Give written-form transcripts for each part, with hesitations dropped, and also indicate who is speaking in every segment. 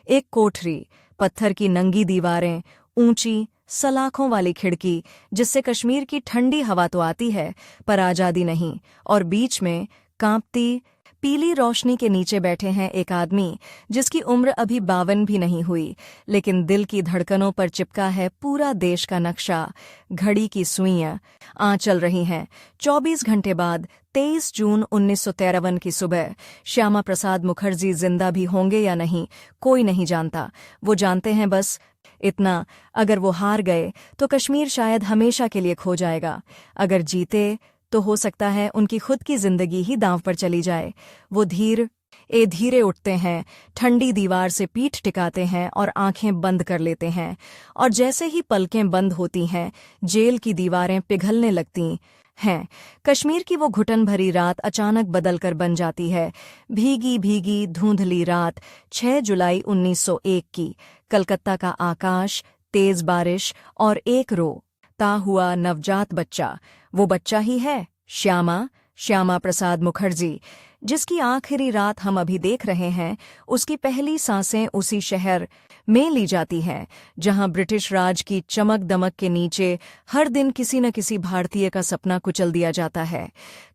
Speaker 1: एक कोठरी, पत्थर की नंगी दीवारें, ऊंची सलाखों वाली खिड़की जिससे कश्मीर की ठंडी हवा तो आती है पर आजादी नहीं, और बीच में कांपती पीली रोशनी के नीचे बैठे हैं एक आदमी जिसकी उम्र अभी 52 भी नहीं हुई, लेकिन दिल की धड़कनों पर चिपका है पूरा देश का नक्शा। घड़ी की सुइयां चल रही हैं। 24 घंटे बाद 23 जून 1953 की सुबह श्यामा प्रसाद मुखर्जी जिंदा भी होंगे या नहीं, कोई नहीं जानता। वो जानते हैं बस इतना, अगर वो हार गए तो कश्मीर शायद हमेशा के लिए खो जाएगा, अगर जीते तो हो सकता है उनकी खुद की जिंदगी ही दांव पर चली जाए। वो धीरे उठते हैं, ठंडी दीवार से पीठ टिकाते हैं और आंखें बंद कर लेते हैं, और जैसे ही पलकें बंद होती हैं जेल की दीवारें पिघलने लगती हैं। कश्मीर की वो घुटन भरी रात अचानक बदलकर बन जाती है। भीगी भीगी धुंधली रात, 6 जुलाई 1901 की। कलकत्ता का आकाश, तेज बारिश और एक रोता हुआ नवजात बच्चा। वो बच्चा ही है श्यामा प्रसाद मुखर्जी, जिसकी आखिरी रात हम अभी देख रहे हैं। उसकी पहली सांसें उसी शहर में ली जाती हैं जहां ब्रिटिश राज की चमक दमक के नीचे हर दिन किसी न किसी भारतीय का सपना कुचल दिया जाता है।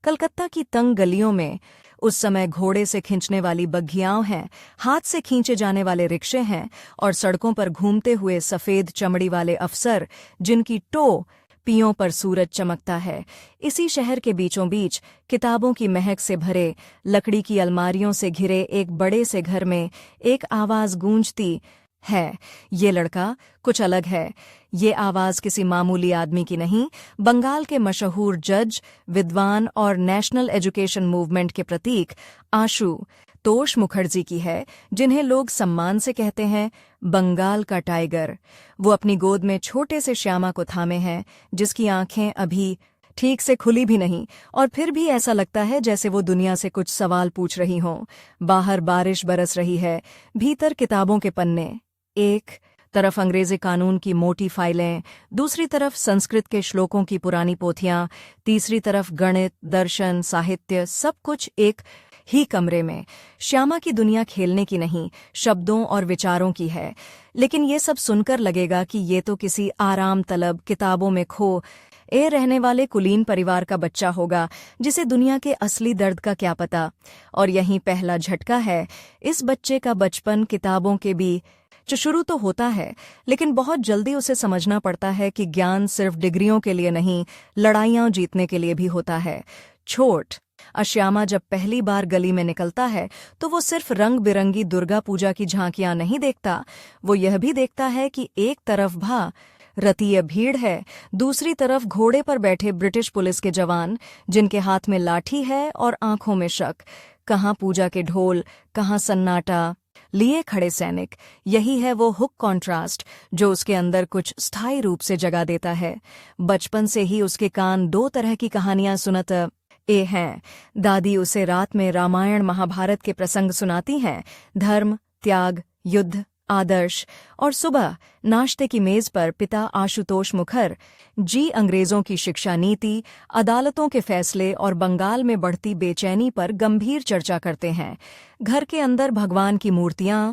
Speaker 1: कलकत्ता की तंग गलियों में उस समय घोड़े से खींचने वाली बग्घियां हैं, हाथ से खींचे जाने वाले रिक्शे हैं, और सड़कों पर घूमते हुए सफेद चमड़ी वाले अफसर जिनकी पियों पर सूरज चमकता है। इसी शहर के बीचों बीच किताबों की महक से भरे लकड़ी की अलमारियों से घिरे एक बड़े से घर में एक आवाज गूंजती है, ये लड़का कुछ अलग है। ये आवाज किसी मामूली आदमी की नहीं, बंगाल के मशहूर जज, विद्वान और नेशनल एजुकेशन मूवमेंट के प्रतीक आशुतोष मुखर्जी की है, जिन्हें लोग सम्मान से कहते हैं बंगाल का टाइगर। वो अपनी गोद में छोटे से श्यामा को थामे हैं, जिसकी आंखें अभी ठीक से खुली भी नहीं, और फिर भी ऐसा लगता है जैसे वो दुनिया से कुछ सवाल पूछ रही हों। बाहर बारिश बरस रही है, भीतर किताबों के पन्ने, एक तरफ अंग्रेजी कानून की मोटी फाइलें, दूसरी तरफ संस्कृत के श्लोकों की पुरानी पोथियां, तीसरी तरफ गणित, दर्शन, साहित्य, सब कुछ एक ही कमरे में। श्यामा की दुनिया खेलने की नहीं, शब्दों और विचारों की है। लेकिन ये सब सुनकर लगेगा कि ये तो किसी आराम तलब, किताबों में रहने वाले कुलीन परिवार का बच्चा होगा, जिसे दुनिया के असली दर्द का क्या पता। और यहीं पहला झटका है। इस बच्चे का बचपन किताबों के बीच शुरू तो होता है, लेकिन बहुत जल्दी उसे समझना पड़ता है कि ज्ञान सिर्फ डिग्रियों के लिए नहीं, लड़ाइयां जीतने के लिए भी होता है। श्यामा जब पहली बार गली में निकलता है तो वो सिर्फ रंग बिरंगी दुर्गा पूजा की झांकियां नहीं देखता, वो यह भी देखता है कि एक तरफ रतीय भीड़ है, दूसरी तरफ घोड़े पर बैठे ब्रिटिश पुलिस के जवान, जिनके हाथ में लाठी है और आंखों में शक। कहाँ पूजा के ढोल, कहाँ सन्नाटा लिए खड़े सैनिक। यही है वो हुक कॉन्ट्रास्ट जो उसके अंदर कुछ स्थायी रूप से जगा देता है। बचपन से ही उसके कान 2 तरह की कहानियां सुनते हैं। दादी उसे रात में रामायण महाभारत के प्रसंग सुनाती हैं, धर्म, त्याग, युद्ध, आदर्श, और सुबह नाश्ते की मेज पर पिता आशुतोष मुखर्जी अंग्रेजों की शिक्षा नीति, अदालतों के फैसले और बंगाल में बढ़ती बेचैनी पर गंभीर चर्चा करते हैं। घर के अंदर भगवान की मूर्तियां,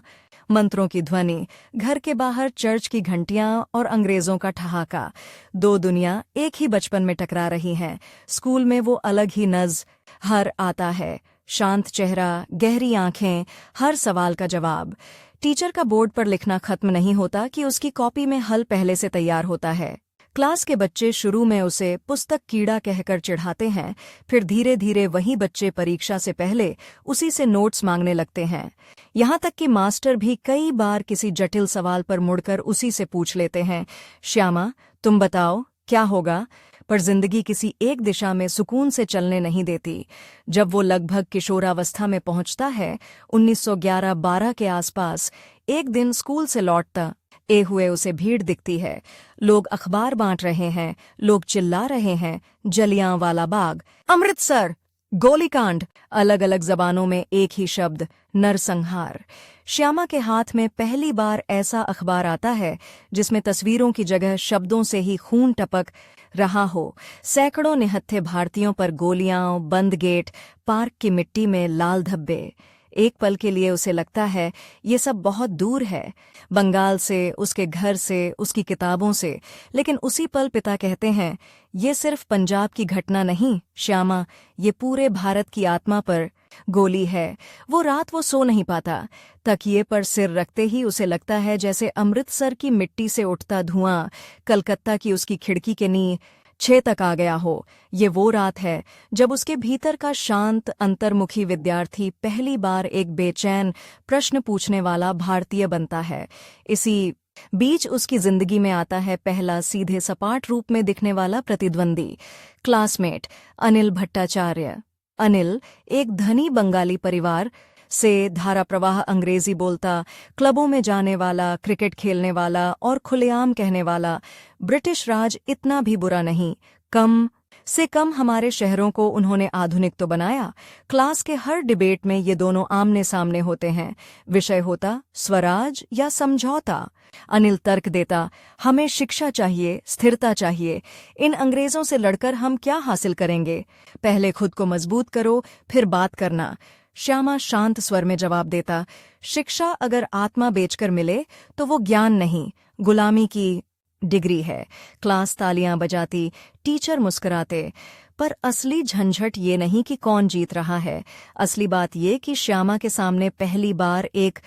Speaker 1: मंत्रों की ध्वनि, घर के बाहर चर्च की घंटियां और अंग्रेजों का ठहाका। 2 दुनिया एक ही बचपन में टकरा रही हैं। स्कूल में वो अलग ही नज़र आता है, शांत चेहरा, गहरी आंखें, हर सवाल का जवाब। टीचर का बोर्ड पर लिखना खत्म नहीं होता कि उसकी कॉपी में हल पहले से तैयार होता है। क्लास के बच्चे शुरू में उसे पुस्तक कीड़ा कहकर चिढ़ाते हैं, फिर धीरे धीरे वही बच्चे परीक्षा से पहले उसी से नोट्स मांगने लगते हैं। यहाँ तक कि मास्टर भी कई बार किसी जटिल सवाल पर मुड़कर उसी से पूछ लेते हैं, श्यामा तुम बताओ क्या होगा। पर जिंदगी किसी एक दिशा में सुकून से चलने नहीं देती। जब वो लगभग किशोरावस्था में पहुंचता है, 1911-12 के आसपास, एक दिन स्कूल से लौटता हुए उसे भीड़ दिखती है। लोग अखबार बांट रहे हैं, लोग चिल्ला रहे हैं, जलियांवाला बाग, अमृतसर, गोलीकांड, अलग अलग जबानों में एक ही शब्द, नरसंहार। श्यामा के हाथ में पहली बार ऐसा अखबार आता है जिसमें तस्वीरों की जगह शब्दों से ही खून टपक रहा हो। सैकड़ों निहत्थे भारतीयों पर गोलियां, बंद गेट, पार्क की मिट्टी में लाल धब्बे। एक पल के लिए उसे लगता है ये सब बहुत दूर है, बंगाल से, उसके घर से, उसकी किताबों से। लेकिन उसी पल पिता कहते हैं, ये सिर्फ पंजाब की घटना नहीं श्यामा, ये पूरे भारत की आत्मा पर गोली है। वो रात वो सो नहीं पाता। तकिए पर सिर रखते ही उसे लगता है जैसे अमृतसर की मिट्टी से उठता धुआं कलकत्ता की उसकी खिड़की के नींव 6 तक आ गया हो। ये वो रात है जब उसके भीतर का शांत अंतर्मुखी विद्यार्थी पहली बार एक बेचैन प्रश्न पूछने वाला भारतीय बनता है। इसी बीच उसकी जिंदगी में आता है पहला सीधे सपाट रूप में दिखने वाला प्रतिद्वंदी, क्लासमेट अनिल भट्टाचार्य। अनिल एक धनी बंगाली परिवार से, धारा प्रवाह अंग्रेजी बोलता, क्लबों में जाने वाला, क्रिकेट खेलने वाला और खुलेआम कहने वाला, ब्रिटिश राज इतना भी बुरा नहीं, कम से कम हमारे शहरों को उन्होंने आधुनिक तो बनाया। क्लास के हर डिबेट में ये दोनों आमने सामने होते हैं। विषय होता स्वराज या समझौता। अनिल तर्क देता, हमें शिक्षा चाहिए, स्थिरता चाहिए। इन अंग्रेजों से लड़कर हम क्या हासिल करेंगे? पहले खुद को मजबूत करो, फिर बात करना। श्यामा शांत स्वर में जवाब देता, शिक्षा अगर आत्मा बेचकर मिले तो वो ज्ञान नहीं, गुलामी की डिग्री है। क्लास तालियां बजाती, टीचर मुस्कुराते। पर असली झंझट ये नहीं कि कौन जीत रहा है। असली बात ये कि श्यामा के सामने पहली बार एक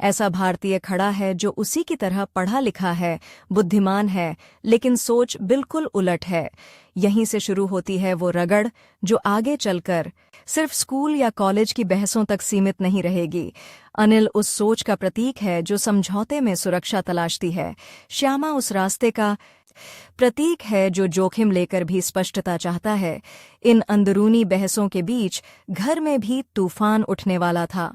Speaker 1: ऐसा भारतीय खड़ा है जो उसी की तरह पढ़ा लिखा है, बुद्धिमान है, लेकिन सोच बिल्कुल उलट है। यहीं से शुरू होती है वो रगड़ जो आगे चलकर सिर्फ स्कूल या कॉलेज की बहसों तक सीमित नहीं रहेगी। अनिल उस सोच का प्रतीक है जो समझौते में सुरक्षा तलाशती है। श्यामा उस रास्ते का प्रतीक है जो जोखिम लेकर भी स्पष्टता चाहता है। इन अंदरूनी बहसों के बीच घर में भी तूफान उठने वाला था।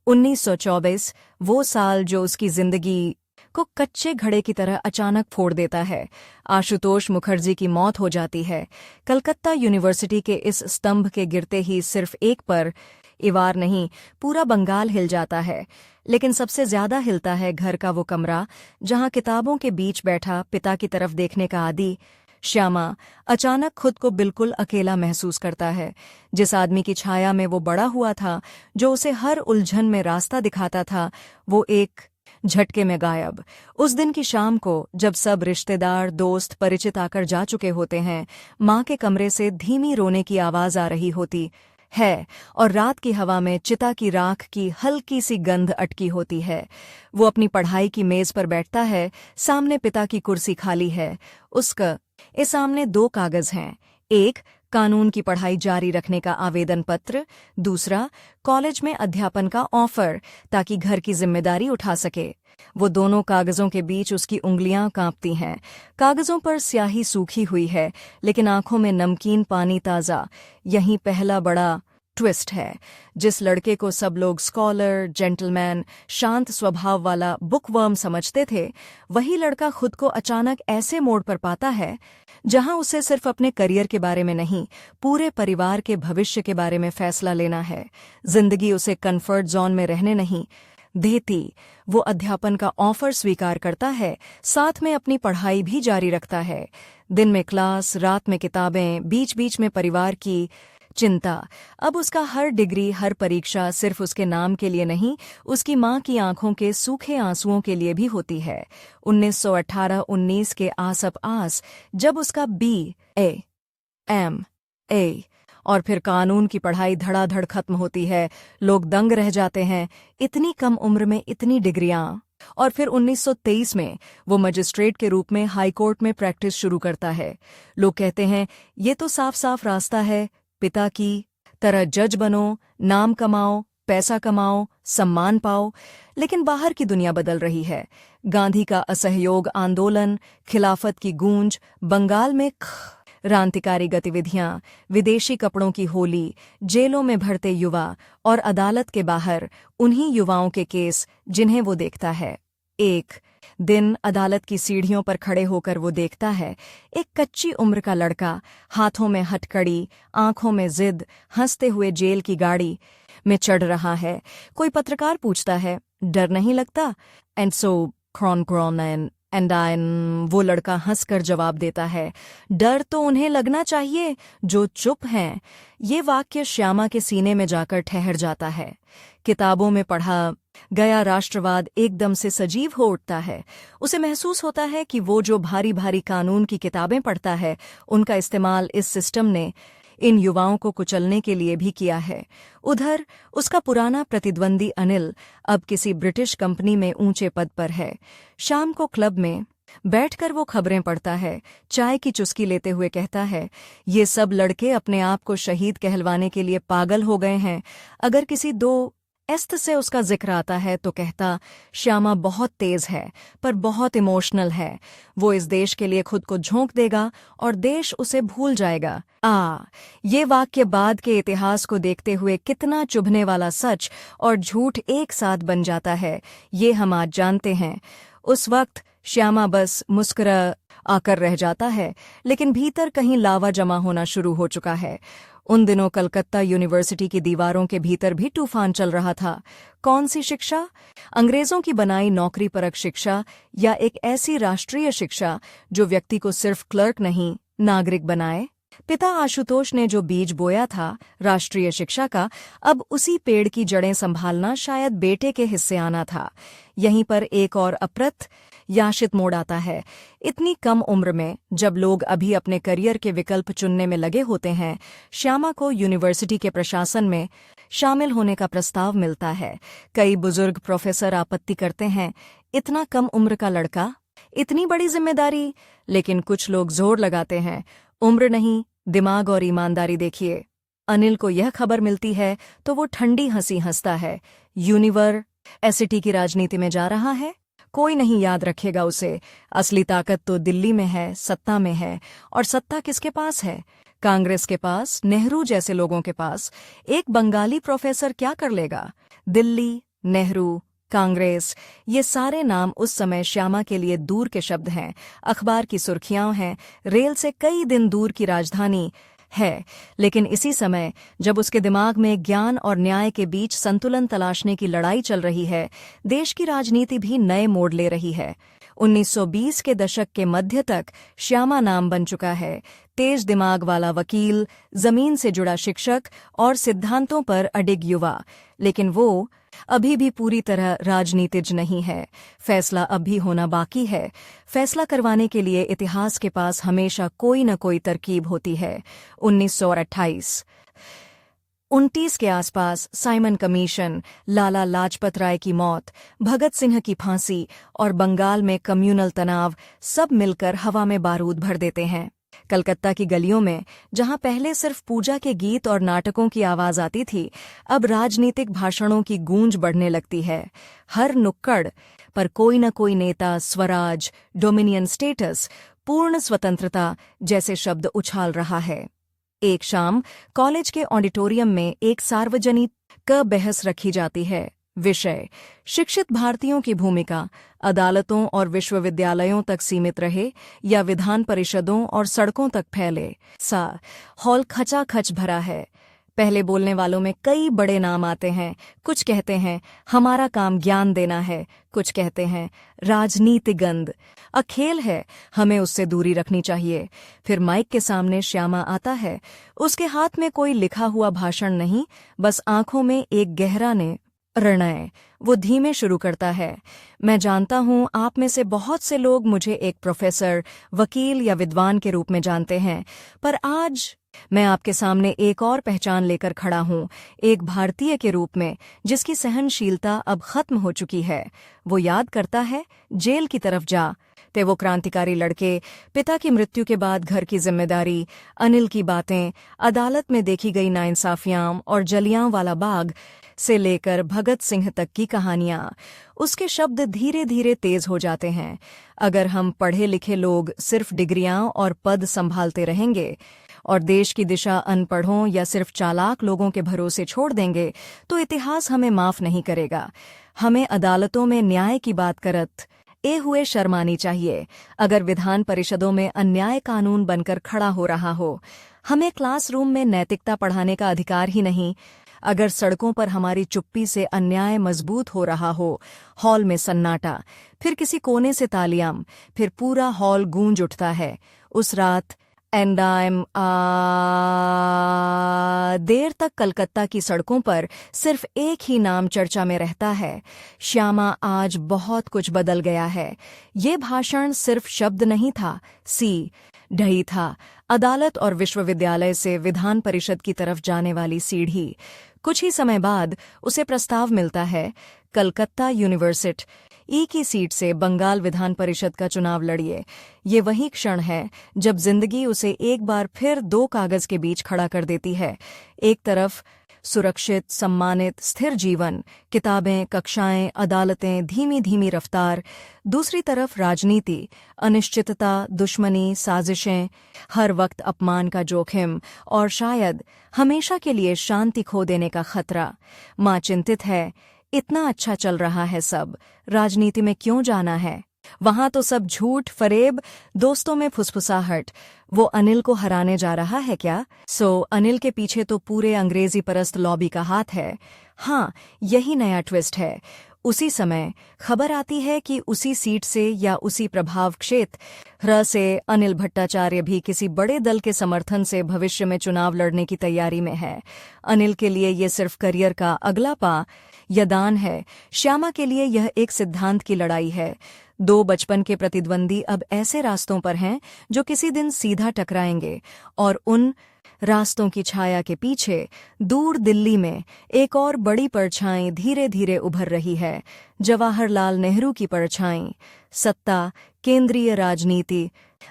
Speaker 1: 1924, वो साल जो उसकी जिंदगी को कच्चे घड़े की तरह अचानक फोड़ देता है। आशुतोष मुखर्जी की मौत हो जाती है। कलकत्ता यूनिवर्सिटी के इस स्तंभ के गिरते ही सिर्फ एक पर इवार नहीं, पूरा बंगाल हिल जाता है। लेकिन सबसे ज्यादा हिलता है घर का वो कमरा जहां किताबों के बीच बैठा पिता की तरफ देखने का आदी श्यामा अचानक खुद को बिल्कुल अकेला महसूस करता है। जिस आदमी की छाया में वो बड़ा हुआ था, जो उसे हर उलझन में रास्ता दिखाता था, वो एक झटके में गायब। उस दिन की शाम को जब सब रिश्तेदार, दोस्त, परिचित आकर जा चुके होते हैं, माँ के कमरे से धीमी रोने की आवाज आ रही होती है और रात की हवा में चिता की राख की हल्की सी गंध अटकी होती है। वो अपनी पढ़ाई की मेज पर बैठता है। सामने पिता की कुर्सी खाली है। उसका इस सामने 2 कागज हैं। एक कानून की पढ़ाई जारी रखने का आवेदन पत्र, दूसरा कॉलेज में अध्यापन का ऑफर ताकि घर की जिम्मेदारी उठा सके। वो दोनों कागजों के बीच उसकी उंगलियां कांपती हैं। कागजों पर स्याही सूखी हुई है, लेकिन आंखों में नमकीन पानी ताज़ा। यही पहला बड़ा ट्विस्ट है। जिस लड़के को सब लोग स्कॉलर, जेंटलमैन, शांत स्वभाव वाला बुकवर्म समझते थे, वही लड़का खुद को अचानक ऐसे मोड़ पर पाता है जहां उसे सिर्फ अपने करियर के बारे में नहीं, पूरे परिवार के भविष्य के बारे में फैसला लेना है। जिंदगी उसे कंफर्ट जोन में रहने नहीं देती। वो अध्यापन का ऑफर स्वीकार करता है, साथ में अपनी पढ़ाई भी जारी रखता है। दिन में क्लास, रात में किताबें, बीच बीच में परिवार की चिंता। अब उसका हर डिग्री, हर परीक्षा सिर्फ उसके नाम के लिए नहीं, उसकी माँ की आंखों के सूखे आंसुओं के लिए भी होती है। 1918-19 के आसप आस जब उसका BA, MA और फिर कानून की पढ़ाई धड़ाधड़ खत्म होती है, लोग दंग रह जाते हैं। इतनी कम उम्र में इतनी डिग्रियां। और फिर 1923 में वो मजिस्ट्रेट के रूप में हाई कोर्ट में प्रैक्टिस शुरू करता है। लोग कहते हैं ये तो साफ साफ रास्ता है, पिता की तरह जज बनो, नाम कमाओ, पैसा कमाओ, सम्मान पाओ। लेकिन बाहर की दुनिया बदल रही है। गांधी का असहयोग आंदोलन, खिलाफत की गूंज, बंगाल में क्रांतिकारी गतिविधियां, विदेशी कपड़ों की होली, जेलों में भरते युवा और अदालत के बाहर उन्हीं युवाओं के केस जिन्हें वो देखता है। एक दिन अदालत की सीढ़ियों पर खड़े होकर वो देखता है एक कच्ची उम्र का लड़का, हाथों में हथकड़ी, आंखों में जिद, हंसते हुए जेल की गाड़ी में चढ़ रहा है। कोई पत्रकार पूछता है, डर नहीं लगता? And so Kron and I, वो लड़का हंसकर जवाब देता है, डर तो उन्हें लगना चाहिए जो चुप हैं। ये वाक्य श्यामा के सीने में जाकर ठहर जाता है। किताबों में पढ़ा गया राष्ट्रवाद एकदम से सजीव हो उठता है। उसे महसूस होता है कि वो जो भारी भारी कानून की किताबें पढ़ता है, उनका इस्तेमाल इस सिस्टम ने इन युवाओं को कुचलने के लिए भी किया है। उधर उसका पुराना प्रतिद्वंदी अनिल अब किसी ब्रिटिश कंपनी में ऊंचे पद पर है। शाम को क्लब में बैठकर वो खबरें पढ़ता है, चाय की चुस्की लेते हुए कहता है, ये सब लड़के अपने आप को शहीद कहलवाने के लिए पागल हो गए हैं। अगर किसी दो एस्त से उसका जिक्र आता है तो कहता, श्यामा बहुत तेज है पर बहुत इमोशनल है। वो इस देश के लिए खुद को झोंक देगा और देश उसे भूल जाएगा। ये वाक्य बाद के इतिहास को देखते हुए कितना चुभने वाला सच और झूठ एक साथ बन जाता है, ये हम आज जानते हैं। उस वक्त श्यामा बस मुस्कुरा आकर रह जाता है, लेकिन भीतर कहीं लावा जमा होना शुरू हो चुका है। उन दिनों कलकत्ता यूनिवर्सिटी की दीवारों के भीतर भी तूफान चल रहा था। कौन सी शिक्षा? अंग्रेजों की बनाई नौकरी परक शिक्षा, या एक ऐसी राष्ट्रीय शिक्षा जो व्यक्ति को सिर्फ क्लर्क नहीं, नागरिक बनाए? पिता आशुतोष ने जो बीज बोया था राष्ट्रीय शिक्षा का, अब उसी पेड़ की जड़ें संभालना शायद बेटे के हिस्से आना था। यहीं पर एक और अप्रत्याशित मोड़ आता है। इतनी कम उम्र में, जब लोग अभी अपने करियर के विकल्प चुनने में लगे होते हैं, श्यामा को यूनिवर्सिटी के प्रशासन में शामिल होने का प्रस्ताव मिलता है। कई बुजुर्ग प्रोफेसर आपत्ति करते हैं, इतना कम उम्र का लड़का, इतनी बड़ी जिम्मेदारी। लेकिन कुछ लोग जोर लगाते हैं, उम्र नहीं, दिमाग और ईमानदारी देखिए। अनिल को यह खबर मिलती है तो वो ठंडी हंसी हंसता है। यूनिवर्सिटी की राजनीति में जा रहा है, कोई नहीं याद रखेगा उसे। असली ताकत तो दिल्ली में है, सत्ता में है। और सत्ता किसके पास है? कांग्रेस के पास, नेहरू जैसे लोगों के पास। एक बंगाली प्रोफेसर क्या कर लेगा? दिल्ली, नेहरू, कांग्रेस, ये सारे नाम उस समय श्यामा के लिए दूर के शब्द हैं। अखबार की सुर्खियां हैं, रेल से कई दिन दूर की राजधानी है। लेकिन इसी समय जब उसके दिमाग में ज्ञान और न्याय के बीच संतुलन तलाशने की लड़ाई चल रही है, देश की राजनीति भी नए मोड़ ले रही है। 1920 के दशक के मध्य तक श्यामा नाम बन चुका है। तेज दिमाग वाला वकील, जमीन से जुड़ा शिक्षक और सिद्धांतों पर अडिग युवा। लेकिन वो अभी भी पूरी तरह राजनीतिज नहीं है। फैसला अब भी होना बाकी है। फैसला करवाने के लिए इतिहास के पास हमेशा कोई न कोई तरकीब होती है। 1928-29 के आसपास साइमन कमीशन, लाला लाजपत राय की मौत, भगत सिंह की फांसी और बंगाल में कम्युनल तनाव सब मिलकर हवा में बारूद भर देते हैं। कलकत्ता की गलियों में, जहां पहले सिर्फ पूजा के गीत और नाटकों की आवाज आती थी, अब राजनीतिक भाषणों की गूंज बढ़ने लगती है। हर नुक्कड़ पर कोई न कोई नेता स्वराज, डोमिनियन स्टेटस, पूर्ण स्वतंत्रता जैसे शब्द उछाल रहा है। एक शाम कॉलेज के ऑडिटोरियम में एक सार्वजनिक बहस रखी जाती है। विषय: शिक्षित भारतीयों की भूमिका अदालतों और विश्वविद्यालयों तक सीमित रहे या विधान परिषदों और सड़कों तक फैले। हॉल खचाखच भरा है। पहले बोलने वालों में कई बड़े नाम आते हैं। कुछ कहते हैं हमारा काम ज्ञान देना है, कुछ कहते हैं राजनीति गंद, अखेल है, हमें उससे दूरी रखनी चाहिए। फिर माइक के सामने श्यामा आता है। उसके हाथ में कोई लिखा हुआ भाषण नहीं, बस आंखों में एक गहरा निर्णय। वो धीमे शुरू करता है, मैं जानता हूं आप में से बहुत से लोग मुझे एक प्रोफेसर, वकील या विद्वान के रूप में जानते हैं, पर आज मैं आपके सामने एक और पहचान लेकर खड़ा हूं, एक भारतीय के रूप में जिसकी सहनशीलता अब खत्म हो चुकी है। वो याद करता है जेल की तरफ जाते वो क्रांतिकारी लड़के, पिता की मृत्यु के बाद घर की जिम्मेदारी, अनिल की बातें, अदालत में देखी गई नाइंसाफियां और जलियांवाला बाग से लेकर भगत सिंह तक की कहानियां। उसके शब्द धीरे धीरे तेज हो जाते हैं। अगर हम पढ़े लिखे लोग सिर्फ डिग्रियां और पद संभालते रहेंगे और देश की दिशा अनपढ़ों या सिर्फ चालाक लोगों के भरोसे छोड़ देंगे, तो इतिहास हमें माफ नहीं करेगा। हमें अदालतों में न्याय की बात करत हुए शर्मानी चाहिए। अगर विधान परिषदों में अन्याय कानून बनकर खड़ा हो रहा हो, हमें क्लासरूम में नैतिकता पढ़ाने का अधिकार ही नहीं, अगर सड़कों पर हमारी चुप्पी से अन्याय मजबूत हो रहा हो। हॉल में सन्नाटा, फिर किसी कोने से तालियां, फिर पूरा हॉल गूंज उठता है। उस रात एंड देर तक कलकत्ता की सड़कों पर सिर्फ एक ही नाम चर्चा में रहता है, श्यामा। आज बहुत कुछ बदल गया है। ये भाषण सिर्फ शब्द नहीं था, ढही था, अदालत और विश्वविद्यालय से विधान परिषद की तरफ जाने वाली सीढ़ी। कुछ ही समय बाद उसे प्रस्ताव मिलता है, कलकत्ता यूनिवर्सिटी की सीट से बंगाल विधान परिषद का चुनाव लड़िए। ये वही क्षण है जब जिंदगी उसे एक बार फिर दो कागज के बीच खड़ा कर देती है। एक तरफ सुरक्षित, सम्मानित, स्थिर जीवन, किताबें, कक्षाएं, अदालतें, धीमी धीमी रफ्तार। दूसरी तरफ राजनीति, अनिश्चितता, दुश्मनी, साजिशें, हर वक्त अपमान का जोखिम और शायद हमेशा के लिए शांति खो देने का खतरा। माँ चिंतित है, इतना अच्छा चल रहा है सब, राजनीति में क्यों जाना है? वहां तो सब झूठ, फरेब, दोस्तों में फुसफुसाहट। वो अनिल को हराने जा रहा है क्या? अनिल के पीछे तो पूरे अंग्रेजी परस्त लॉबी का हाथ है। हाँ, यही नया ट्विस्ट है। उसी समय खबर आती है कि उसी सीट से या उसी प्रभाव क्षेत्र से अनिल भट्टाचार्य भी किसी बड़े दल के समर्थन से भविष्य में चुनाव लड़ने की तैयारी में है। अनिल के लिए ये सिर्फ करियर का अगला पायदान है, श्यामा के लिए यह एक सिद्धांत की लड़ाई है। दो बचपन के प्रतिद्वंदी अब ऐसे रास्तों पर हैं जो किसी दिन सीधा टकराएंगे, और उन रास्तों की छाया के पीछे दूर दिल्ली में एक और बड़ी परछाई धीरे धीरे उभर रही है, जवाहरलाल नेहरू की परछाई। सत्ता, केंद्रीय राजनीति,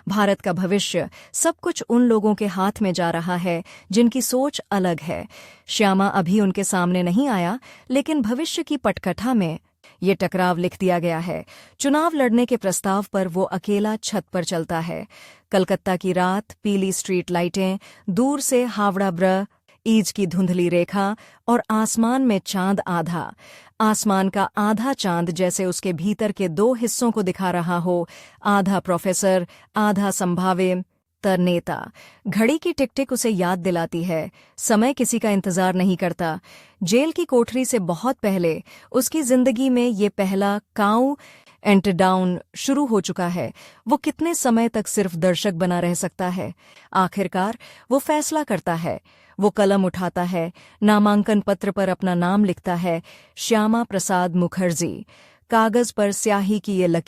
Speaker 1: भारत का भविष्य, सब कुछ उन लोगों के हाथ में जा रहा है जिनकी सोच अलग है। श्यामा अभी उनके सामने नहीं आया, लेकिन भविष्य की पटकथा में ये टकराव लिख दिया गया है। चुनाव लड़ने के प्रस्ताव पर वो अकेला छत पर चलता है। कलकत्ता की रात, पीली स्ट्रीट लाइटें, दूर से हावड़ा ब्रिज की धुंधली रेखा, और आसमान में चांद आधा। आसमान का आधा चांद जैसे उसके भीतर के दो हिस्सों को दिखा रहा हो, आधा प्रोफेसर, आधा संभावित नेता। घड़ी की टिक टिक उसे याद दिलाती है, समय किसी का इंतजार नहीं करता। जेल की कोठरी से बहुत पहले उसकी जिंदगी में ये पहला काउंटडाउन शुरू हो चुका है। वो कितने समय तक सिर्फ दर्शक बना रह सकता है? आखिरकार वो फैसला करता है। वो कलम उठाता है, नामांकन पत्र पर अपना नाम लिखता है, श्यामा प्रसाद मुखर्जी। कागज पर स्याही की ये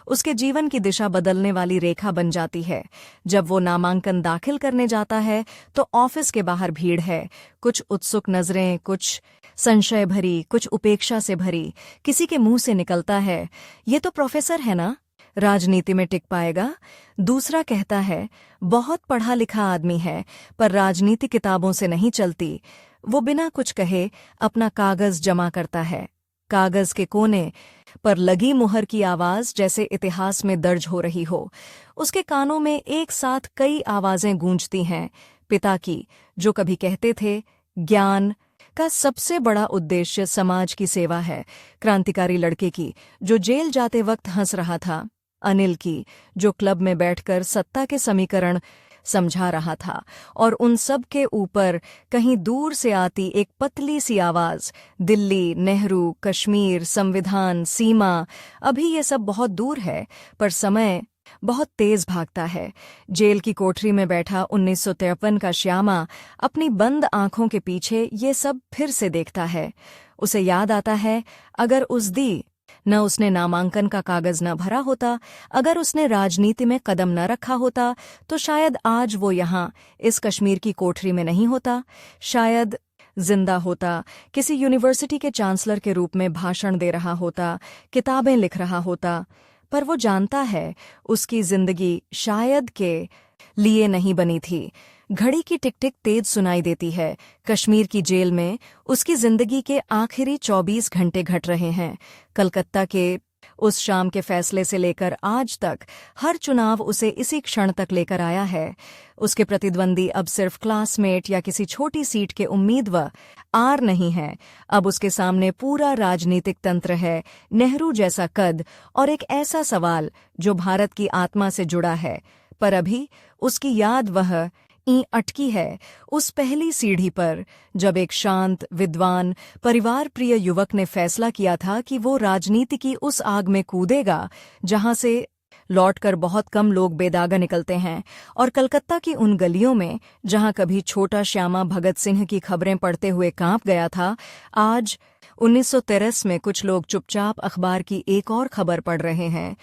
Speaker 1: उसके जीवन की दिशा बदलने वाली रेखा बन जाती है। जब वो नामांकन दाखिल करने जाता है तो ऑफिस के बाहर भीड़ है, कुछ उत्सुक नजरें, कुछ संशय भरी, कुछ उपेक्षा से भरी। किसी के मुंह से निकलता है, ये तो प्रोफेसर है ना, राजनीति में टिक पाएगा। दूसरा कहता है, बहुत पढ़ा लिखा आदमी है, पर राजनीति किताबों से नहीं चलती। वो बिना कुछ कहे अपना कागज जमा करता है। कागज के कोने पर लगी मुहर की आवाज जैसे इतिहास में दर्ज हो रही हो। उसके कानों में एक साथ कई आवाजें गूंजती हैं। पिता की, जो कभी कहते थे ज्ञान का सबसे बड़ा उद्देश्य समाज की सेवा है। क्रांतिकारी लड़के की, जो जेल जाते वक्त हंस रहा था। अनिल की, जो क्लब में बैठकर सत्ता के समीकरण समझा रहा था। और उन सब के ऊपर कहीं दूर से आती एक पतली सी आवाज, दिल्ली, नेहरू, कश्मीर, संविधान, सीमा। अभी ये सब बहुत दूर है, पर समय बहुत तेज भागता है। जेल की कोठरी में बैठा 1953 का श्यामा अपनी बंद आंखों के पीछे ये सब फिर से देखता है। उसे याद आता है, अगर उस न उसने नामांकन का कागज न भरा होता, अगर उसने राजनीति में कदम न रखा होता, तो शायद आज वो यहाँ इस कश्मीर की कोठरी में नहीं होता। शायद जिंदा होता, किसी यूनिवर्सिटी के चांसलर के रूप में भाषण दे रहा होता, किताबें लिख रहा होता। पर वो जानता है, उसकी जिंदगी शायद के लिए नहीं बनी थी। घड़ी की टिक टिक तेज सुनाई देती है। कश्मीर की जेल में उसकी जिंदगी के आखिरी 24 घंटे घट रहे हैं। कलकत्ता के उस शाम के फैसले से लेकर आज तक हर चुनाव उसे इसी क्षण तक लेकर आया है। उसके प्रतिद्वंदी अब सिर्फ क्लासमेट या किसी छोटी सीट के उम्मीदवार नहीं हैं। अब उसके सामने पूरा राजनीतिक तंत्र है, नेहरू जैसा कद, और एक ऐसा सवाल जो भारत की आत्मा से जुड़ा है। पर अभी उसकी याद वह ई अटकी है उस पहली सीढ़ी पर जब एक शांत, विद्वान, परिवार प्रिय युवक ने फैसला किया था कि वो राजनीति की उस आग में कूदेगा जहां से लौटकर बहुत कम लोग बेदागा निकलते हैं। और कलकत्ता की उन गलियों में जहां कभी छोटा श्यामा भगत सिंह की खबरें पढ़ते हुए कांप गया था, आज 1913 में कुछ लोग चुपचाप अखबार की एक और खबर पढ़ रहे हैं।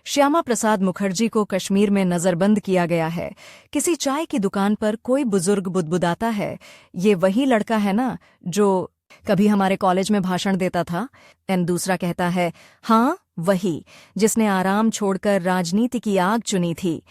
Speaker 1: श्यामा प्रसाद मुखर्जी को कश्मीर में नजरबंद किया गया है। किसी चाय की दुकान पर कोई बुजुर्ग बुदबुदाता है, ये वही लड़का है ना जो कभी हमारे कॉलेज में भाषण देता था। दूसरा कहता है, हाँ वही, जिसने आराम छोड़कर राजनीति की आग चुनी थी।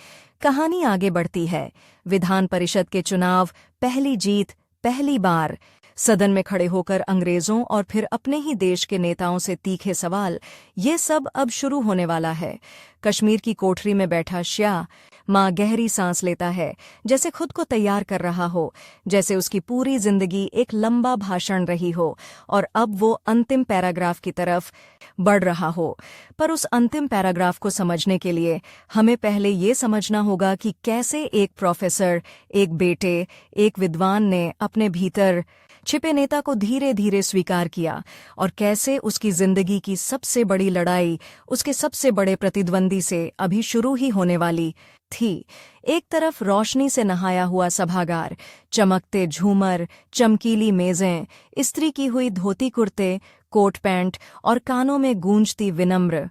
Speaker 1: कहानी आगे बढ़ती है। विधान परिषद के चुनाव, पहली जीत, पहली बार। सदन में खड़े होकर अंग्रेजों और फिर अपने ही देश के नेताओं से तीखे सवाल, ये सब अब शुरू होने वाला है। कश्मीर की कोठरी में बैठा श्यामा गहरी सांस लेता है, जैसे खुद को तैयार कर रहा हो, जैसे उसकी पूरी जिंदगी एक लंबा भाषण रही हो और अब वो अंतिम पैराग्राफ की तरफ बढ़ रहा हो। पर उस अंतिम पैराग्राफ को समझने के लिए हमें पहले ये समझना होगा कि कैसे एक प्रोफेसर, एक बेटे, एक विद्वान ने अपने भीतर छिपे नेता को धीरे धीरे स्वीकार किया और कैसे उसकी जिंदगी की सबसे बड़ी लड़ाई उसके सबसे बड़े प्रतिद्वंदी से अभी शुरू ही होने वाली थी। एक तरफ रोशनी से नहाया हुआ सभागार, चमकते झूमर, चमकीली मेजें, इस्त्री की हुई धोती कुर्ते, कोट पैंट और कानों में गूंजती विनम्र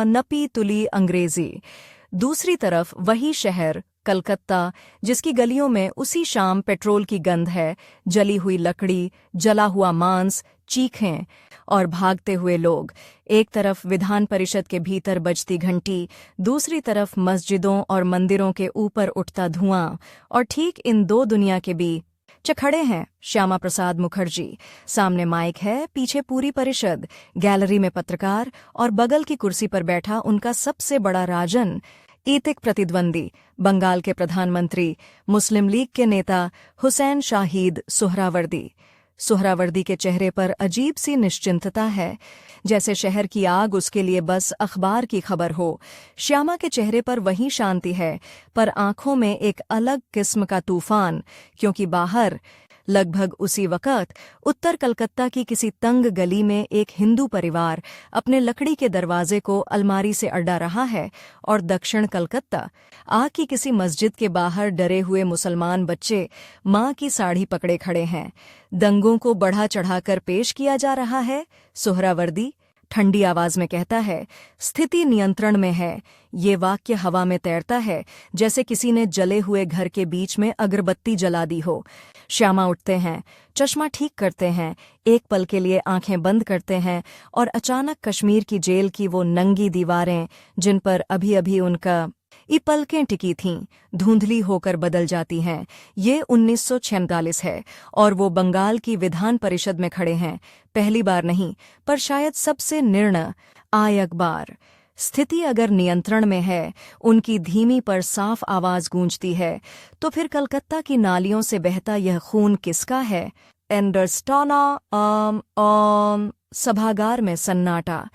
Speaker 1: नपी तुली अंग्रेजी। दूसरी तरफ वही शहर कलकत्ता, जिसकी गलियों में उसी शाम पेट्रोल की गंध है, जली हुई लकड़ी, जला हुआ मांस, चीखें और भागते हुए लोग। एक तरफ विधान परिषद के भीतर बजती घंटी, दूसरी तरफ मस्जिदों और मंदिरों के ऊपर उठता धुआं। और ठीक इन दो दुनिया के बीच खड़े हैं श्यामा प्रसाद मुखर्जी। सामने माइक है, पीछे पूरी परिषद, गैलरी में पत्रकार और बगल की कुर्सी पर बैठा उनका सबसे बड़ा राजनीतिक प्रतिद्वंदी, बंगाल के प्रधानमंत्री, मुस्लिम लीग के नेता हुसैन शाहिद सुहरावर्दी। सुहरावर्दी के चेहरे पर अजीब सी निश्चिंतता है, जैसे शहर की आग उसके लिए बस अखबार की खबर हो। श्यामा के चेहरे पर वही शांति है, पर आंखों में एक अलग किस्म का तूफान, क्योंकि बाहर लगभग उसी वक्त उत्तर कलकत्ता की किसी तंग गली में एक हिंदू परिवार अपने लकड़ी के दरवाजे को अलमारी से अड्डा रहा है और दक्षिण कलकत्ता आग की किसी मस्जिद के बाहर डरे हुए मुसलमान बच्चे मां की साड़ी पकड़े खड़े हैं। दंगों को बढ़ा चढ़ाकर पेश किया जा रहा है। सुहरावर्दी ठंडी आवाज में कहता है, स्थिति नियंत्रण में है। ये वाक्य हवा में तैरता है, जैसे किसी ने जले हुए घर के बीच में अगरबत्ती जला दी हो। श्यामा उठते हैं, चश्मा ठीक करते हैं, एक पल के लिए आंखें बंद करते हैं और अचानक कश्मीर की जेल की वो नंगी दीवारें, जिन पर अभी अभी उनका पलकें टिकी थीं, धुंधली होकर बदल जाती हैं। ये 1946 है और वो बंगाल की विधान परिषद में खड़े हैं। पहली बार नहीं, पर शायद सबसे निर्णायक बार। स्थिति अगर नियंत्रण में है, उनकी धीमी पर साफ आवाज गूंजती है, तो फिर कलकत्ता की नालियों से बहता यह खून किसका है? सभागार में सन्नाटा।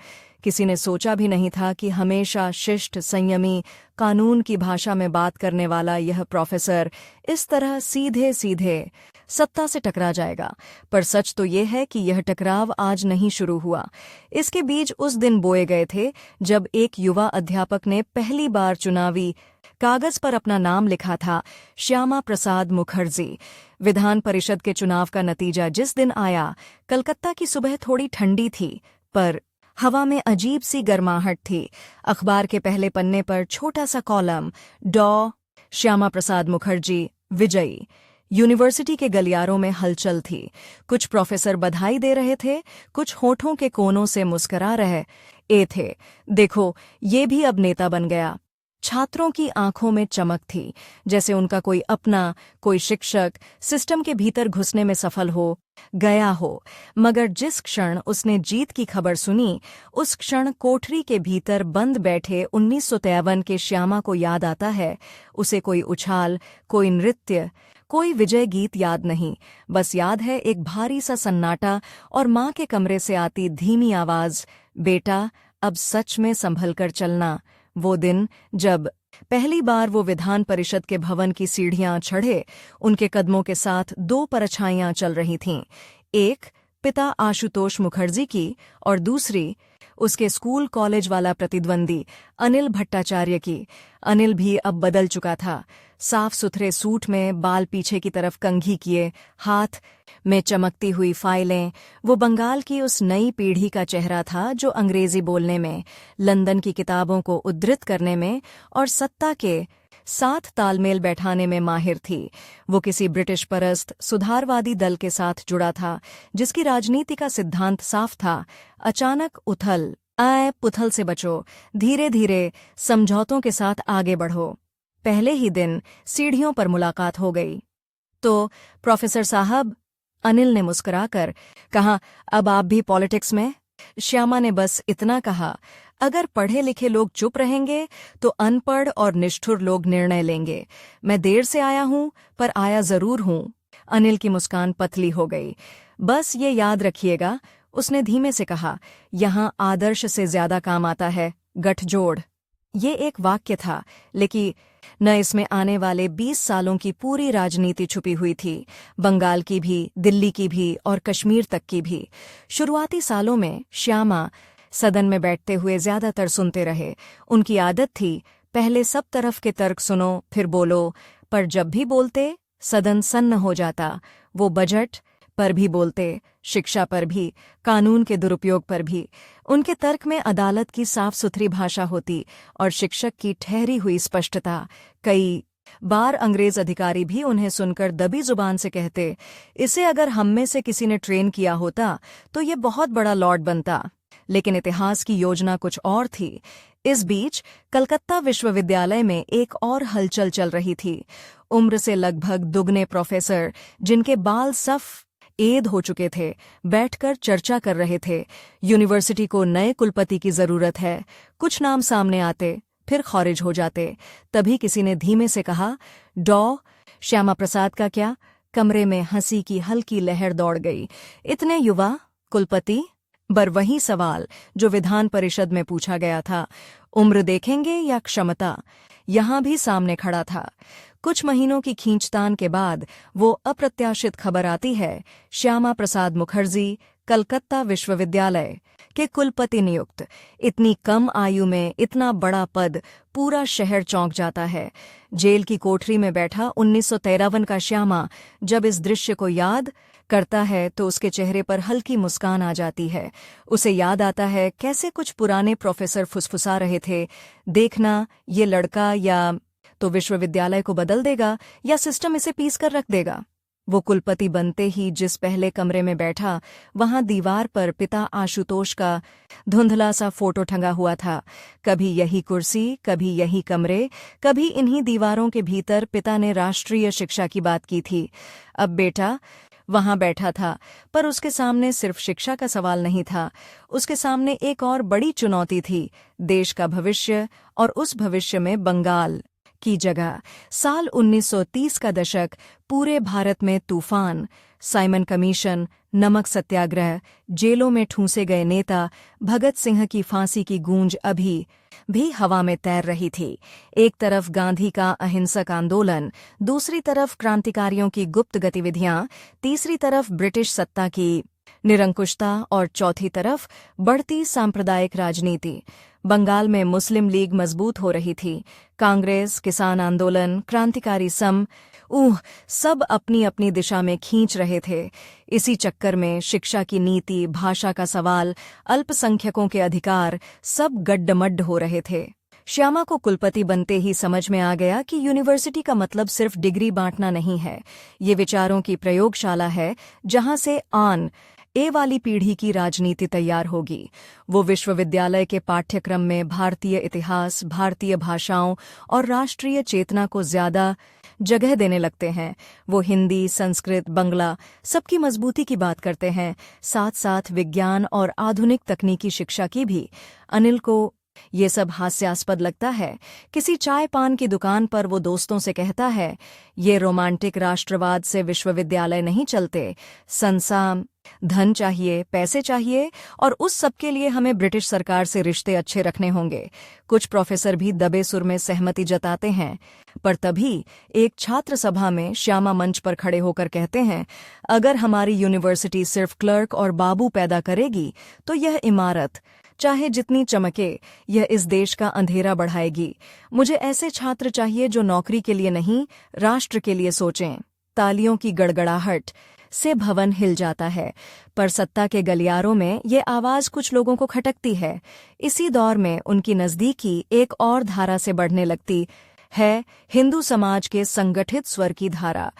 Speaker 1: किसी ने सोचा भी नहीं था कि हमेशा शिष्ट, संयमी, कानून की भाषा में बात करने वाला यह प्रोफेसर इस तरह सीधे सीधे सत्ता से टकरा जाएगा। पर सच तो ये है कि यह टकराव आज नहीं शुरू हुआ। इसके बीज उस दिन बोए गए थे जब एक युवा अध्यापक ने पहली बार चुनावी कागज पर अपना नाम लिखा था, श्यामा प्रसाद मुखर्जी। विधान परिषद के चुनाव का नतीजा जिस दिन आया, कलकत्ता की सुबह थोड़ी ठंडी थी, पर हवा में अजीब सी गर्माहट थी। अखबार के पहले पन्ने पर छोटा सा कॉलम, श्यामा प्रसाद मुखर्जी विजयी। यूनिवर्सिटी के गलियारों में हलचल थी। कुछ प्रोफेसर बधाई दे रहे थे, कुछ होठों के कोनों से मुस्करा रहे थे। देखो, ये भी अब नेता बन गया। छात्रों की आंखों में चमक थी, जैसे उनका कोई अपना, कोई शिक्षक सिस्टम के भीतर घुसने में सफल हो गया हो। मगर जिस क्षण उसने जीत की खबर सुनी, उस क्षण कोठरी के भीतर बंद बैठे 1953 के श्यामा को याद आता है। उसे कोई उछाल, कोई नृत्य, कोई विजय गीत याद नहीं, बस याद है एक भारी सा सन्नाटा और माँ के कमरे से आती धीमी आवाज, बेटा अब सच में संभल कर चलना, वो दिन जब पहली बार वो विधान परिषद के भवन की सीढ़ियां चढ़े, उनके कदमों के साथ दो परछाइयां चल रही थीं। एक पिता आशुतोष मुखर्जी की और दूसरी उसके स्कूल कॉलेज वाला प्रतिद्वंदी अनिल भट्टाचार्य की। अनिल भी अब बदल चुका था। साफ सुथरे सूट में, बाल पीछे की तरफ कंघी किए, हाथ में चमकती हुई फाइलें, वो बंगाल की उस नई पीढ़ी का चेहरा था जो अंग्रेजी बोलने में, लंदन की किताबों को उद्धृत करने में और सत्ता के साथ तालमेल बैठाने में माहिर थी। वो किसी ब्रिटिश परस्त सुधारवादी दल के साथ जुड़ा था जिसकी राजनीति का सिद्धांत साफ था, अचानक उथल पुथल से बचो, धीरे धीरे समझौतों के साथ आगे बढ़ो। पहले ही दिन सीढ़ियों पर मुलाकात हो गई। तो प्रोफेसर साहब, अनिल ने मुस्कुराकर कहा, अब आप भी पॉलिटिक्स में? श्यामा ने बस इतना कहा, अगर पढ़े लिखे लोग चुप रहेंगे तो अनपढ़ और निष्ठुर लोग निर्णय लेंगे। मैं देर से आया हूं, पर आया जरूर हूं। अनिल की मुस्कान पतली हो गई। बस ये याद रखिएगा, उसने धीमे से कहा, यहां आदर्श से ज्यादा काम आता है गठजोड़। ये एक वाक्य था, लेकिन न इसमें आने वाले 20 सालों की पूरी राजनीति छुपी हुई थी, बंगाल की भी, दिल्ली की भी और कश्मीर तक की भी। शुरुआती सालों में श्यामा सदन में बैठते हुए ज्यादातर सुनते रहे। उनकी आदत थी, पहले सब तरफ के तर्क सुनो, फिर बोलो, पर जब भी बोलते सदन सन्न हो जाता। वो बजट पर भी बोलते, शिक्षा पर भी, कानून के दुरुपयोग पर भी। उनके तर्क में अदालत की साफ सुथरी भाषा होती और शिक्षक की ठहरी हुई स्पष्टता। कई बार अंग्रेज अधिकारी भी उन्हें सुनकर दबी जुबान से कहते, इसे अगर हम में से किसी ने ट्रेन किया होता तो ये बहुत बड़ा लॉर्ड बनता। लेकिन इतिहास की योजना कुछ और थी। इस बीच कलकत्ता विश्वविद्यालय में एक और हलचल चल रही थी। उम्र से लगभग दुगने प्रोफेसर, जिनके बाल सफ़ेद हो चुके थे, बैठकर चर्चा कर रहे थे। यूनिवर्सिटी को नए कुलपति की जरूरत है। कुछ नाम सामने आते, फिर खारिज हो जाते। तभी किसी ने धीमे से कहा, डॉ श्यामा प्रसाद का क्या? कमरे में हंसी की हल्की लहर दौड़ गई। इतने युवा कुलपति? पर वही सवाल जो विधान परिषद में पूछा गया था, उम्र देखेंगे या क्षमता? यहां भी सामने खड़ा था। कुछ महीनों की खींचतान के बाद वो अप्रत्याशित खबर आती है, श्यामा प्रसाद मुखर्जी कलकत्ता विश्वविद्यालय के कुलपति नियुक्त। इतनी कम आयु में इतना बड़ा पद, पूरा शहर चौंक जाता है। जेल की कोठरी में बैठा 1953 का श्यामा जब इस दृश्य को याद करता है तो उसके चेहरे पर हल्की मुस्कान आ जाती है। उसे याद आता है कैसे कुछ पुराने प्रोफेसर फुसफुसा रहे थे, देखना ये लड़का या तो विश्वविद्यालय को बदल देगा या सिस्टम इसे पीस कर रख देगा। वो कुलपति बनते ही जिस पहले कमरे में बैठा, वहां दीवार पर पिता आशुतोष का धुंधला सा फोटो टंगा हुआ था। कभी यही कुर्सी, कभी यही कमरे, कभी इन्हीं दीवारों के भीतर पिता ने राष्ट्रीय शिक्षा की बात की थी। अब बेटा वहां बैठा था, पर उसके सामने सिर्फ शिक्षा का सवाल नहीं था। उसके सामने एक और बड़ी चुनौती थी, देश का भविष्य, और उस भविष्य में बंगाल की जगह। साल 1930 का दशक, पूरे भारत में तूफान, साइमन कमीशन, नमक सत्याग्रह, जेलों में ठूंसे गए नेता, भगत सिंह की फांसी की गूंज अभी भी हवा में तैर रही थी। एक तरफ गांधी का अहिंसक आंदोलन, दूसरी तरफ क्रांतिकारियों की गुप्त गतिविधियां, तीसरी तरफ ब्रिटिश सत्ता की निरंकुशता और चौथी तरफ बढ़ती सांप्रदायिक राजनीति। बंगाल में मुस्लिम लीग मजबूत हो रही थी। कांग्रेस, किसान आंदोलन, क्रांतिकारी सब अपनी अपनी दिशा में खींच रहे थे। इसी चक्कर में शिक्षा की नीति, भाषा का सवाल, अल्पसंख्यकों के अधिकार, सब गड्ढमड्ढ हो रहे थे। श्यामा को कुलपति बनते ही समझ में आ गया कि यूनिवर्सिटी का मतलब सिर्फ डिग्री बांटना नहीं है। ये विचारों की प्रयोगशाला है जहां से आन ए वाली पीढ़ी की राजनीति तैयार होगी। वो विश्वविद्यालय के पाठ्यक्रम में भारतीय इतिहास, भारतीय भाषाओं और राष्ट्रीय चेतना को ज्यादा जगह देने लगते हैं। वो हिंदी, संस्कृत, बंगला सबकी मजबूती की बात करते हैं, साथ साथ विज्ञान और आधुनिक तकनीकी शिक्षा की भी। अनिल को ये सब हास्यास्पद लगता है। किसी चाय पान की दुकान पर वो दोस्तों से कहता है, ये रोमांटिक राष्ट्रवाद से विश्वविद्यालय नहीं चलते। धन चाहिए, पैसे चाहिए, और उस सब के लिए हमें ब्रिटिश सरकार से रिश्ते अच्छे रखने होंगे। कुछ प्रोफेसर भी दबे सुर में सहमति जताते हैं। पर तभी एक छात्र सभा में श्यामा मंच पर खड़े होकर कहते हैं, अगर हमारी यूनिवर्सिटी सिर्फ क्लर्क और बाबू पैदा करेगी तो यह इमारत चाहे जितनी चमके, यह इस देश का अंधेरा बढ़ाएगी। मुझे ऐसे छात्र चाहिए जो नौकरी के लिए नहीं, राष्ट्र के लिए सोचें। तालियों की गड़गड़ाहट से भवन हिल जाता है, पर सत्ता के गलियारों में ये आवाज कुछ लोगों को खटकती है। इसी दौर में उनकी नजदीकी एक और धारा से बढ़ने लगती है, हिंदू समाज के संगठित स्वर की धारा।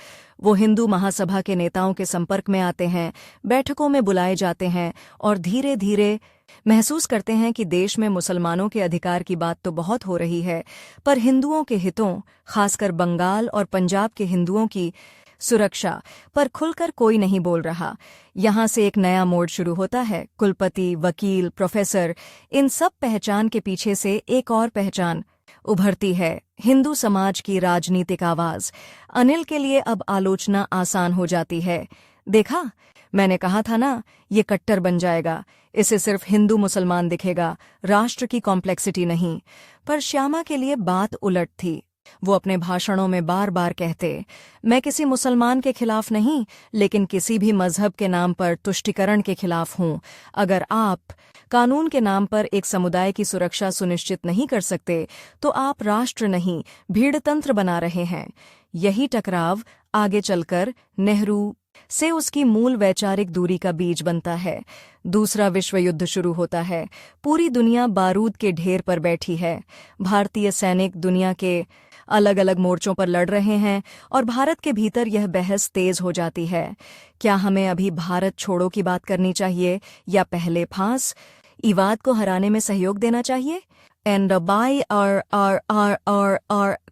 Speaker 1: वो हिंदू महासभा के नेताओं के संपर्क में आते हैं, बैठकों में बुलाए जाते हैं और धीरे धीरे महसूस करते हैं कि देश में मुसलमानों के अधिकार की बात तो बहुत हो रही है, पर हिंदुओं के हितों, खासकर बंगाल और पंजाब के हिंदुओं की सुरक्षा पर खुलकर कोई नहीं बोल रहा। यहाँ से एक नया मोड़ शुरू होता है। कुलपति, वकील, प्रोफेसर, इन सब पहचान के पीछे से एक और पहचान उभरती है, हिंदू समाज की राजनीतिक आवाज। अनिल के लिए अब आलोचना आसान हो जाती है। देखा, मैंने कहा था ना, ये कट्टर बन जाएगा, इसे सिर्फ हिंदू मुसलमान दिखेगा, राष्ट्र की कॉम्प्लेक्सिटी नहीं। पर श्यामा के लिए बात उलट थी। वो अपने भाषणों में बार बार कहते, मैं किसी मुसलमान के खिलाफ नहीं, लेकिन किसी भी मजहब के नाम पर तुष्टीकरण के खिलाफ हूं। अगर आप कानून के नाम पर एक समुदाय की सुरक्षा सुनिश्चित नहीं कर सकते, तो आप राष्ट्र नहीं, भीड़तंत्र बना रहे हैं। यही टकराव आगे चलकर नेहरू से उसकी मूल वैचारिक दूरी का बीज बनता है। दूसरा विश्व युद्ध शुरू होता है। पूरी दुनिया बारूद के ढेर पर बैठी है। भारतीय सैनिक दुनिया के अलग अलग मोर्चों पर लड़ रहे हैं और भारत के भीतर यह बहस तेज हो जाती है। क्या हमें अभी भारत छोड़ो की बात करनी चाहिए या पहले फांस ईवाद को हराने में सहयोग देना चाहिए? और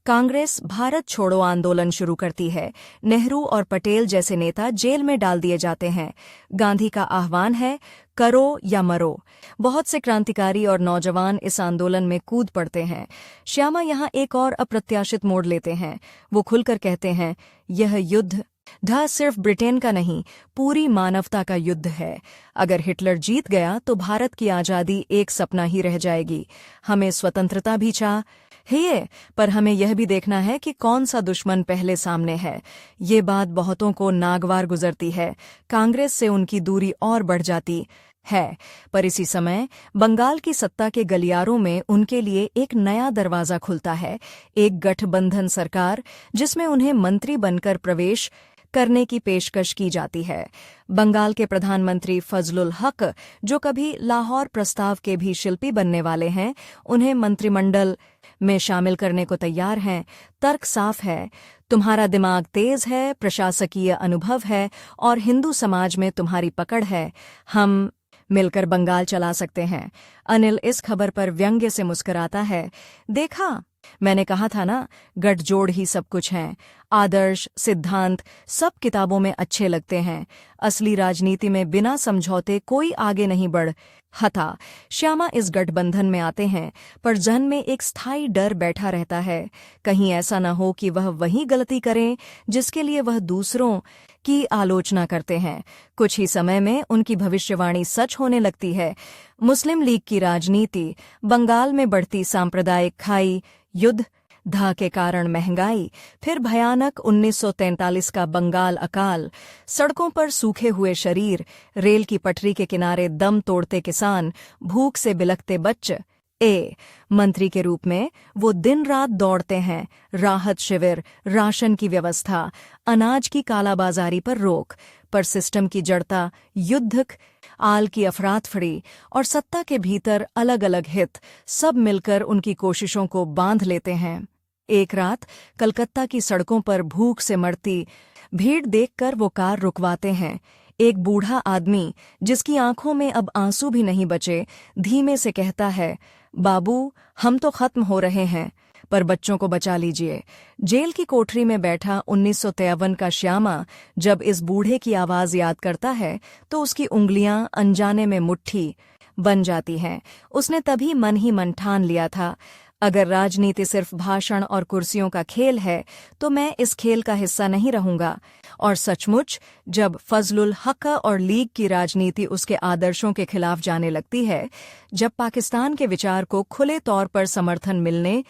Speaker 1: कांग्रेस भारत छोड़ो आंदोलन शुरू करती है। नेहरू और पटेल जैसे नेता जेल में डाल दिए जाते हैं। गांधी का आह्वान है, करो या मरो। बहुत से क्रांतिकारी और नौजवान इस आंदोलन में कूद पड़ते हैं। श्यामा यहाँ एक और अप्रत्याशित मोड़ लेते हैं। वो खुलकर कहते हैं, यह युद्ध सिर्फ ब्रिटेन का नहीं, पूरी मानवता का युद्ध है। अगर हिटलर जीत गया तो भारत की आज़ादी एक सपना ही रह जाएगी। हमें स्वतंत्रता भी चाहिए, पर हमें यह भी देखना है कि कौन सा दुश्मन पहले सामने है। ये बात बहुतों को नागवार गुजरती है। कांग्रेस से उनकी दूरी और बढ़ जाती है। पर इसी समय बंगाल की सत्ता के गलियारों में उनके लिए एक नया दरवाजा खुलता है, एक गठबंधन सरकार जिसमें उन्हें मंत्री बनकर प्रवेश करने की पेशकश की जाती है। बंगाल के प्रधानमंत्री फजलुल हक, जो कभी लाहौर प्रस्ताव के भी शिल्पी बनने वाले हैं, उन्हें मंत्रिमंडल में शामिल करने को तैयार हैं। तर्क साफ है, तुम्हारा दिमाग तेज है, प्रशासकीय अनुभव है और हिंदू समाज में तुम्हारी पकड़ है। हम मिलकर बंगाल चला सकते हैं। अनिल इस खबर पर व्यंग्य से मुस्कुराता है। देखा, मैंने कहा था ना, गठजोड़ ही सब कुछ है। आदर्श, सिद्धांत सब किताबों में अच्छे लगते हैं, असली राजनीति में बिना समझौते कोई आगे नहीं बढ़ हता। श्यामा इस गठबंधन में आते हैं, पर जन में एक स्थायी डर बैठा रहता है। कहीं ऐसा न हो कि वह वही गलती करें जिसके लिए वह दूसरों की आलोचना करते हैं। कुछ ही समय में उनकी भविष्यवाणी सच होने लगती है। मुस्लिम लीग की राजनीति, बंगाल में बढ़ती सांप्रदायिक खाई, युद्ध के कारण महंगाई, फिर भयानक 1943 का बंगाल अकाल, सड़कों पर सूखे हुए शरीर, रेल की पटरी के किनारे दम तोड़ते किसान, भूख से बिलखते बच्चे। मंत्री के रूप में वो दिन रात दौड़ते हैं। राहत शिविर, राशन की व्यवस्था, अनाज की कालाबाजारी पर रोक, पर सिस्टम की जड़ता, युद्ध आल की अफरातफरी और सत्ता के भीतर अलग अलग हित, सब मिलकर उनकी कोशिशों को बांध लेते हैं। एक रात कलकत्ता की सड़कों पर भूख से मरती भीड़ देखकर वो कार रुकवाते हैं। एक बूढ़ा आदमी, जिसकी आंखों में अब आंसू भी नहीं बचे, धीमे से कहता है, बाबू, हम तो खत्म हो रहे हैं, पर बच्चों को बचा लीजिए। जेल की कोठरी में बैठा 1953 का श्यामा जब इस बूढ़े की आवाज याद करता है तो उसकी उंगलियां अनजाने में मुट्ठी बन जाती हैं। उसने तभी मन ही मन ठान लिया था, अगर राजनीति सिर्फ भाषण और कुर्सियों का खेल है तो मैं इस खेल का हिस्सा नहीं रहूंगा। और सचमुच जब फजलुल हक और लीग की राजनीति उसके आदर्शों के खिलाफ जाने लगती है, जब पाकिस्तान के विचार को खुले तौर पर समर्थन मिलने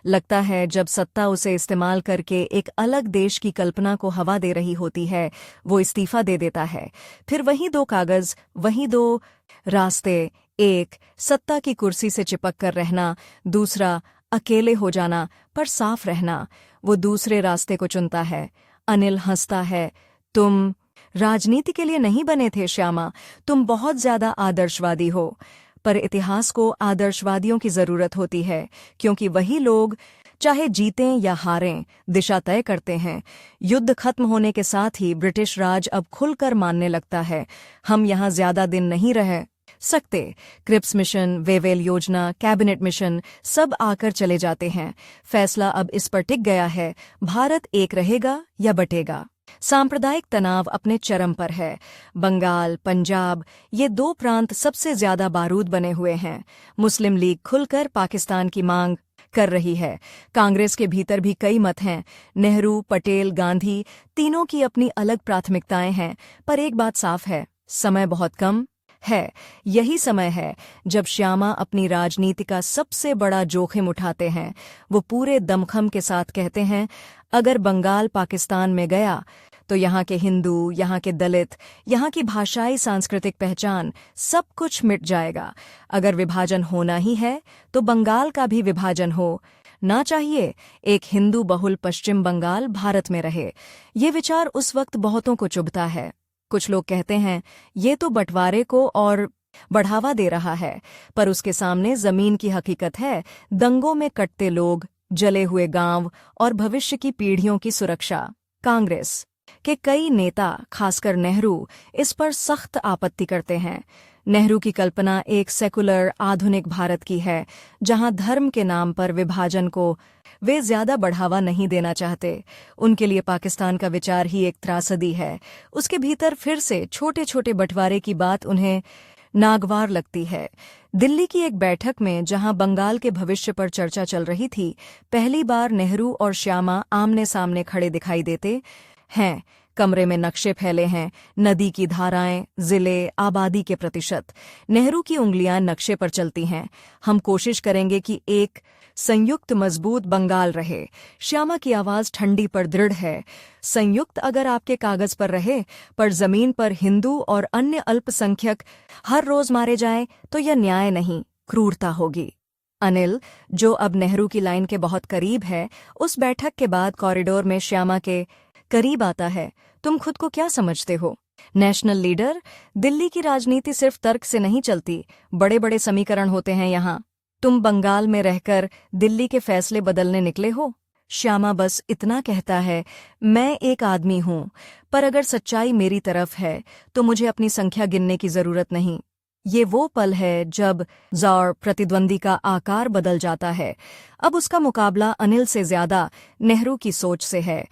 Speaker 1: लगता है, जब सत्ता उसे इस्तेमाल करके एक अलग देश की कल्पना को हवा दे रही होती है, वो इस्तीफा दे देता है। फिर वही दो कागज, वही दो रास्ते, एक सत्ता की कुर्सी से चिपक कर रहना, दूसरा अकेले हो जाना पर साफ रहना। वो दूसरे रास्ते को चुनता है। अनिल हंसता है। तुम राजनीति के लिए नहीं बने थे श्यामा, तुम बहुत ज्यादा आदर्शवादी हो। पर इतिहास को आदर्शवादियों की जरूरत होती है, क्योंकि वही लोग चाहे जीतें या हारें दिशा तय करते हैं। युद्ध खत्म होने के साथ ही ब्रिटिश राज अब खुलकर मानने लगता है, हम यहाँ ज्यादा दिन नहीं रह सकते। क्रिप्स मिशन, वेवेल योजना, कैबिनेट मिशन सब आकर चले जाते हैं। फैसला अब इस पर टिक गया है, भारत एक रहेगा या बटेगा। सांप्रदायिक तनाव अपने चरम पर है। बंगाल, पंजाब, ये दो प्रांत सबसे ज्यादा बारूद बने हुए हैं। मुस्लिम लीग खुलकर पाकिस्तान की मांग कर रही है। कांग्रेस के भीतर भी कई मत हैं। नेहरू, पटेल, गांधी तीनों की अपनी अलग प्राथमिकताएं हैं। पर एक बात साफ है, समय बहुत कम है। यही समय है जब श्यामा अपनी राजनीति का सबसे बड़ा जोखिम उठाते हैं। वो पूरे दमखम के साथ कहते हैं, अगर बंगाल पाकिस्तान में गया तो यहाँ के हिंदू, यहाँ के दलित, यहाँ की भाषाई सांस्कृतिक पहचान सब कुछ मिट जाएगा। अगर विभाजन होना ही है तो बंगाल का भी विभाजन हो ना चाहिए। एक हिंदू बहुल पश्चिम बंगाल भारत में रहे। ये विचार उस वक्त बहुतों को चुभता है। कुछ लोग कहते हैं ये तो बंटवारे को और बढ़ावा दे रहा है, पर उसके सामने जमीन की हकीकत है। दंगों में कटते लोग, जले हुए गांव और भविष्य की पीढ़ियों की सुरक्षा। कांग्रेस के कई नेता, खासकर नेहरू, इस पर सख्त आपत्ति करते हैं। नेहरू की कल्पना एक सेकुलर आधुनिक भारत की है, जहां धर्म के नाम पर विभाजन को वे ज्यादा बढ़ावा नहीं देना चाहते। उनके लिए पाकिस्तान का विचार ही एक त्रासदी है। उसके भीतर फिर से छोटे छोटे बंटवारे की बात उन्हें नागवार लगती है। दिल्ली की एक बैठक में जहां बंगाल के भविष्य पर चर्चा चल रही थी, पहली बार नेहरू और श्यामा आमने सामने खड़े दिखाई देते हैं। कमरे में नक्शे फैले हैं, नदी की धाराएं, जिले, आबादी के प्रतिशत। नेहरू की उंगलियां नक्शे पर चलती हैं। हम कोशिश करेंगे कि एक संयुक्त मजबूत बंगाल रहे। श्यामा की आवाज ठंडी पर दृढ़ है। संयुक्त अगर आपके कागज पर रहे, पर जमीन पर हिंदू और अन्य अल्पसंख्यक हर रोज मारे जाएं, तो यह न्याय नहीं, क्रूरता होगी। अनिल, जो अब नेहरू की लाइन के बहुत करीब है, उस बैठक के बाद कॉरिडोर में श्यामा के करीब आता है। तुम खुद को क्या समझते हो? National leader? दिल्ली की राजनीति सिर्फ तर्क से नहीं चलती, बड़े बड़े समीकरण होते हैं यहाँ। तुम बंगाल में रहकर दिल्ली के फैसले बदलने निकले हो? श्यामा बस इतना कहता है, मैं एक आदमी हूँ, पर अगर सच्चाई मेरी तरफ है तो मुझे अपनी संख्या गिनने की जरूरत नहीं। ये वो पल है जब ज़ार प्रतिद्वंदी का आकार बदल जाता है। अब उसका मुकाबला अनिल से ज्यादा नेहरू की सोच से है।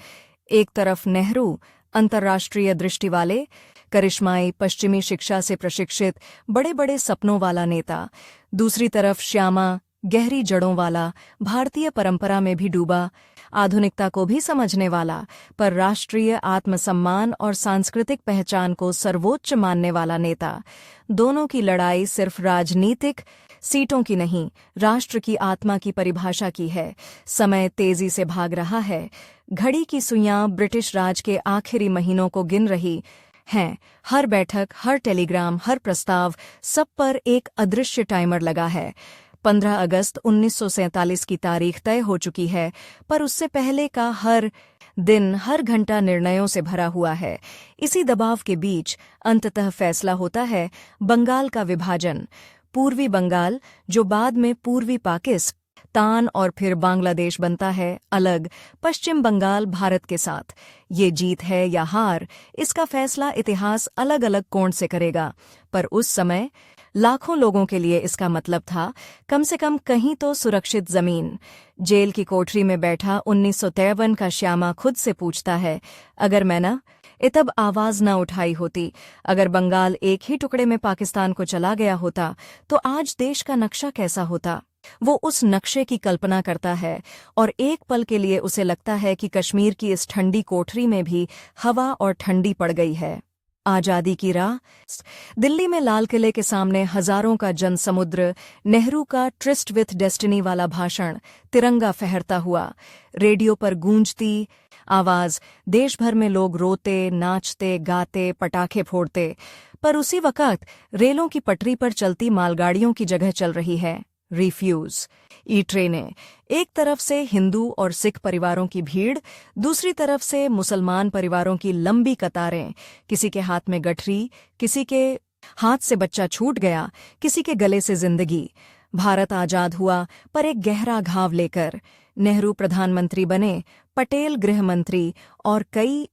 Speaker 1: एक तरफ नेहरू, अंतर्राष्ट्रीय दृष्टि वाले, करिश्माई पश्चिमी शिक्षा से प्रशिक्षित, बड़े बड़े सपनों वाला नेता। दूसरी तरफ श्यामा, गहरी जड़ों वाला, भारतीय परंपरा में भी डूबा, आधुनिकता को भी समझने वाला, पर राष्ट्रीय आत्मसम्मान और सांस्कृतिक पहचान को सर्वोच्च मानने वाला नेता। दोनों की लड़ाई सिर्फ राजनीतिक सीटों की नहीं, राष्ट्र की आत्मा की परिभाषा की है। समय तेजी से भाग रहा है। घड़ी की सुइयां ब्रिटिश राज के आखिरी महीनों को गिन रही हैं। हर बैठक, हर टेलीग्राम, हर प्रस्ताव, सब पर एक अदृश्य टाइमर लगा है। 15 अगस्त 1947 की तारीख तय हो चुकी है, पर उससे पहले का हर दिन, हर घंटा निर्णयों से भरा हुआ है। इसी दबाव के बीच अंततः फैसला होता है, बंगाल का विभाजन। पूर्वी बंगाल, जो बाद में पूर्वी पाकिस्तान और फिर बांग्लादेश बनता है, अलग। पश्चिम बंगाल भारत के साथ। ये जीत है या हार, इसका फैसला इतिहास अलग अलग कोण से करेगा। पर उस समय लाखों लोगों के लिए इसका मतलब था कम से कम कहीं तो सुरक्षित जमीन। जेल की कोठरी में बैठा 1953 का श्यामा खुद से पूछता है, अगर मैं ना तब आवाज न उठाई होती, अगर बंगाल एक ही टुकड़े में पाकिस्तान को चला गया होता, तो आज देश का नक्शा कैसा होता? वो उस नक्शे की कल्पना करता है और एक पल के लिए उसे लगता है कि कश्मीर की इस ठंडी कोठरी में भी हवा और ठंडी पड़ गई है। आजादी की राह। दिल्ली में लाल किले के सामने हजारों का जनसमुद्र, नेहरू का ट्रिस्ट विथ डेस्टिनी वाला भाषण, तिरंगा फहरता हुआ, रेडियो पर गूंजती आवाज, देश भर में लोग रोते, नाचते, गाते, पटाखे फोड़ते। पर उसी वक्त रेलों की पटरी पर चलती मालगाड़ियों की जगह चल रही है रिफ्यूज ई ट्रेनें। एक तरफ से हिंदू और सिख परिवारों की भीड़, दूसरी तरफ से मुसलमान परिवारों की लंबी कतारें। किसी के हाथ में गठरी, किसी के हाथ से बच्चा छूट गया, किसी के गले से जिंदगी। भारत आजाद हुआ पर एक गहरा घाव लेकर। नेहरू प्रधानमंत्री बने, पटेल गृह मंत्री और कई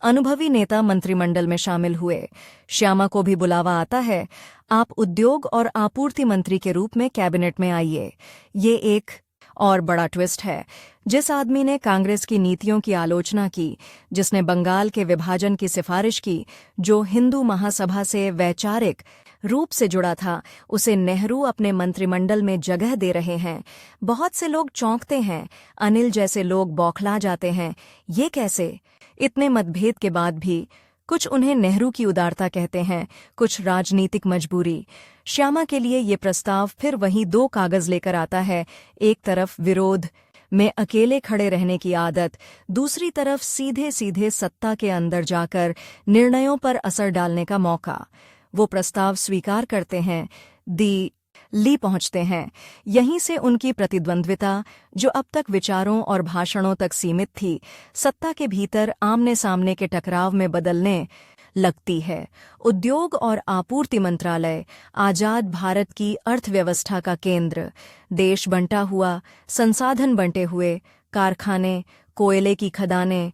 Speaker 1: अनुभवी नेता मंत्रिमंडल में शामिल हुए। श्यामा को भी बुलावा आता है, आप उद्योग और आपूर्ति मंत्री के रूप में कैबिनेट में आइए। ये एक और बड़ा ट्विस्ट है। जिस आदमी ने कांग्रेस की नीतियों की आलोचना की, जिसने बंगाल के विभाजन की सिफारिश की, जो हिंदू महासभा से वैचारिक रूप से जुड़ा था, उसे नेहरू अपने मंत्रिमंडल में जगह दे रहे हैं। बहुत से लोग चौंकते हैं, अनिल जैसे लोग बौखला जाते हैं। ये कैसे? इतने मतभेद के बाद भी कुछ उन्हें नेहरू की उदारता कहते हैं, कुछ राजनीतिक मजबूरी। श्यामा के लिए ये प्रस्ताव फिर वही दो कागज लेकर आता है। एक तरफ विरोध में अकेले खड़े रहने की आदत, दूसरी तरफ सीधे सीधे सत्ता के अंदर जाकर निर्णयों पर असर डालने का मौका। वो प्रस्ताव स्वीकार करते हैं, दिल्ली पहुंचते हैं। यहीं से उनकी प्रतिद्वंद्विता, जो अब तक विचारों और भाषणों तक सीमित थी, सत्ता के भीतर आमने सामने के टकराव में बदलने लगती है। उद्योग और आपूर्ति मंत्रालय, आजाद भारत की अर्थव्यवस्था का केंद्र। देश बंटा हुआ, संसाधन बंटे हुए, कारखाने, कोयले की खदानें,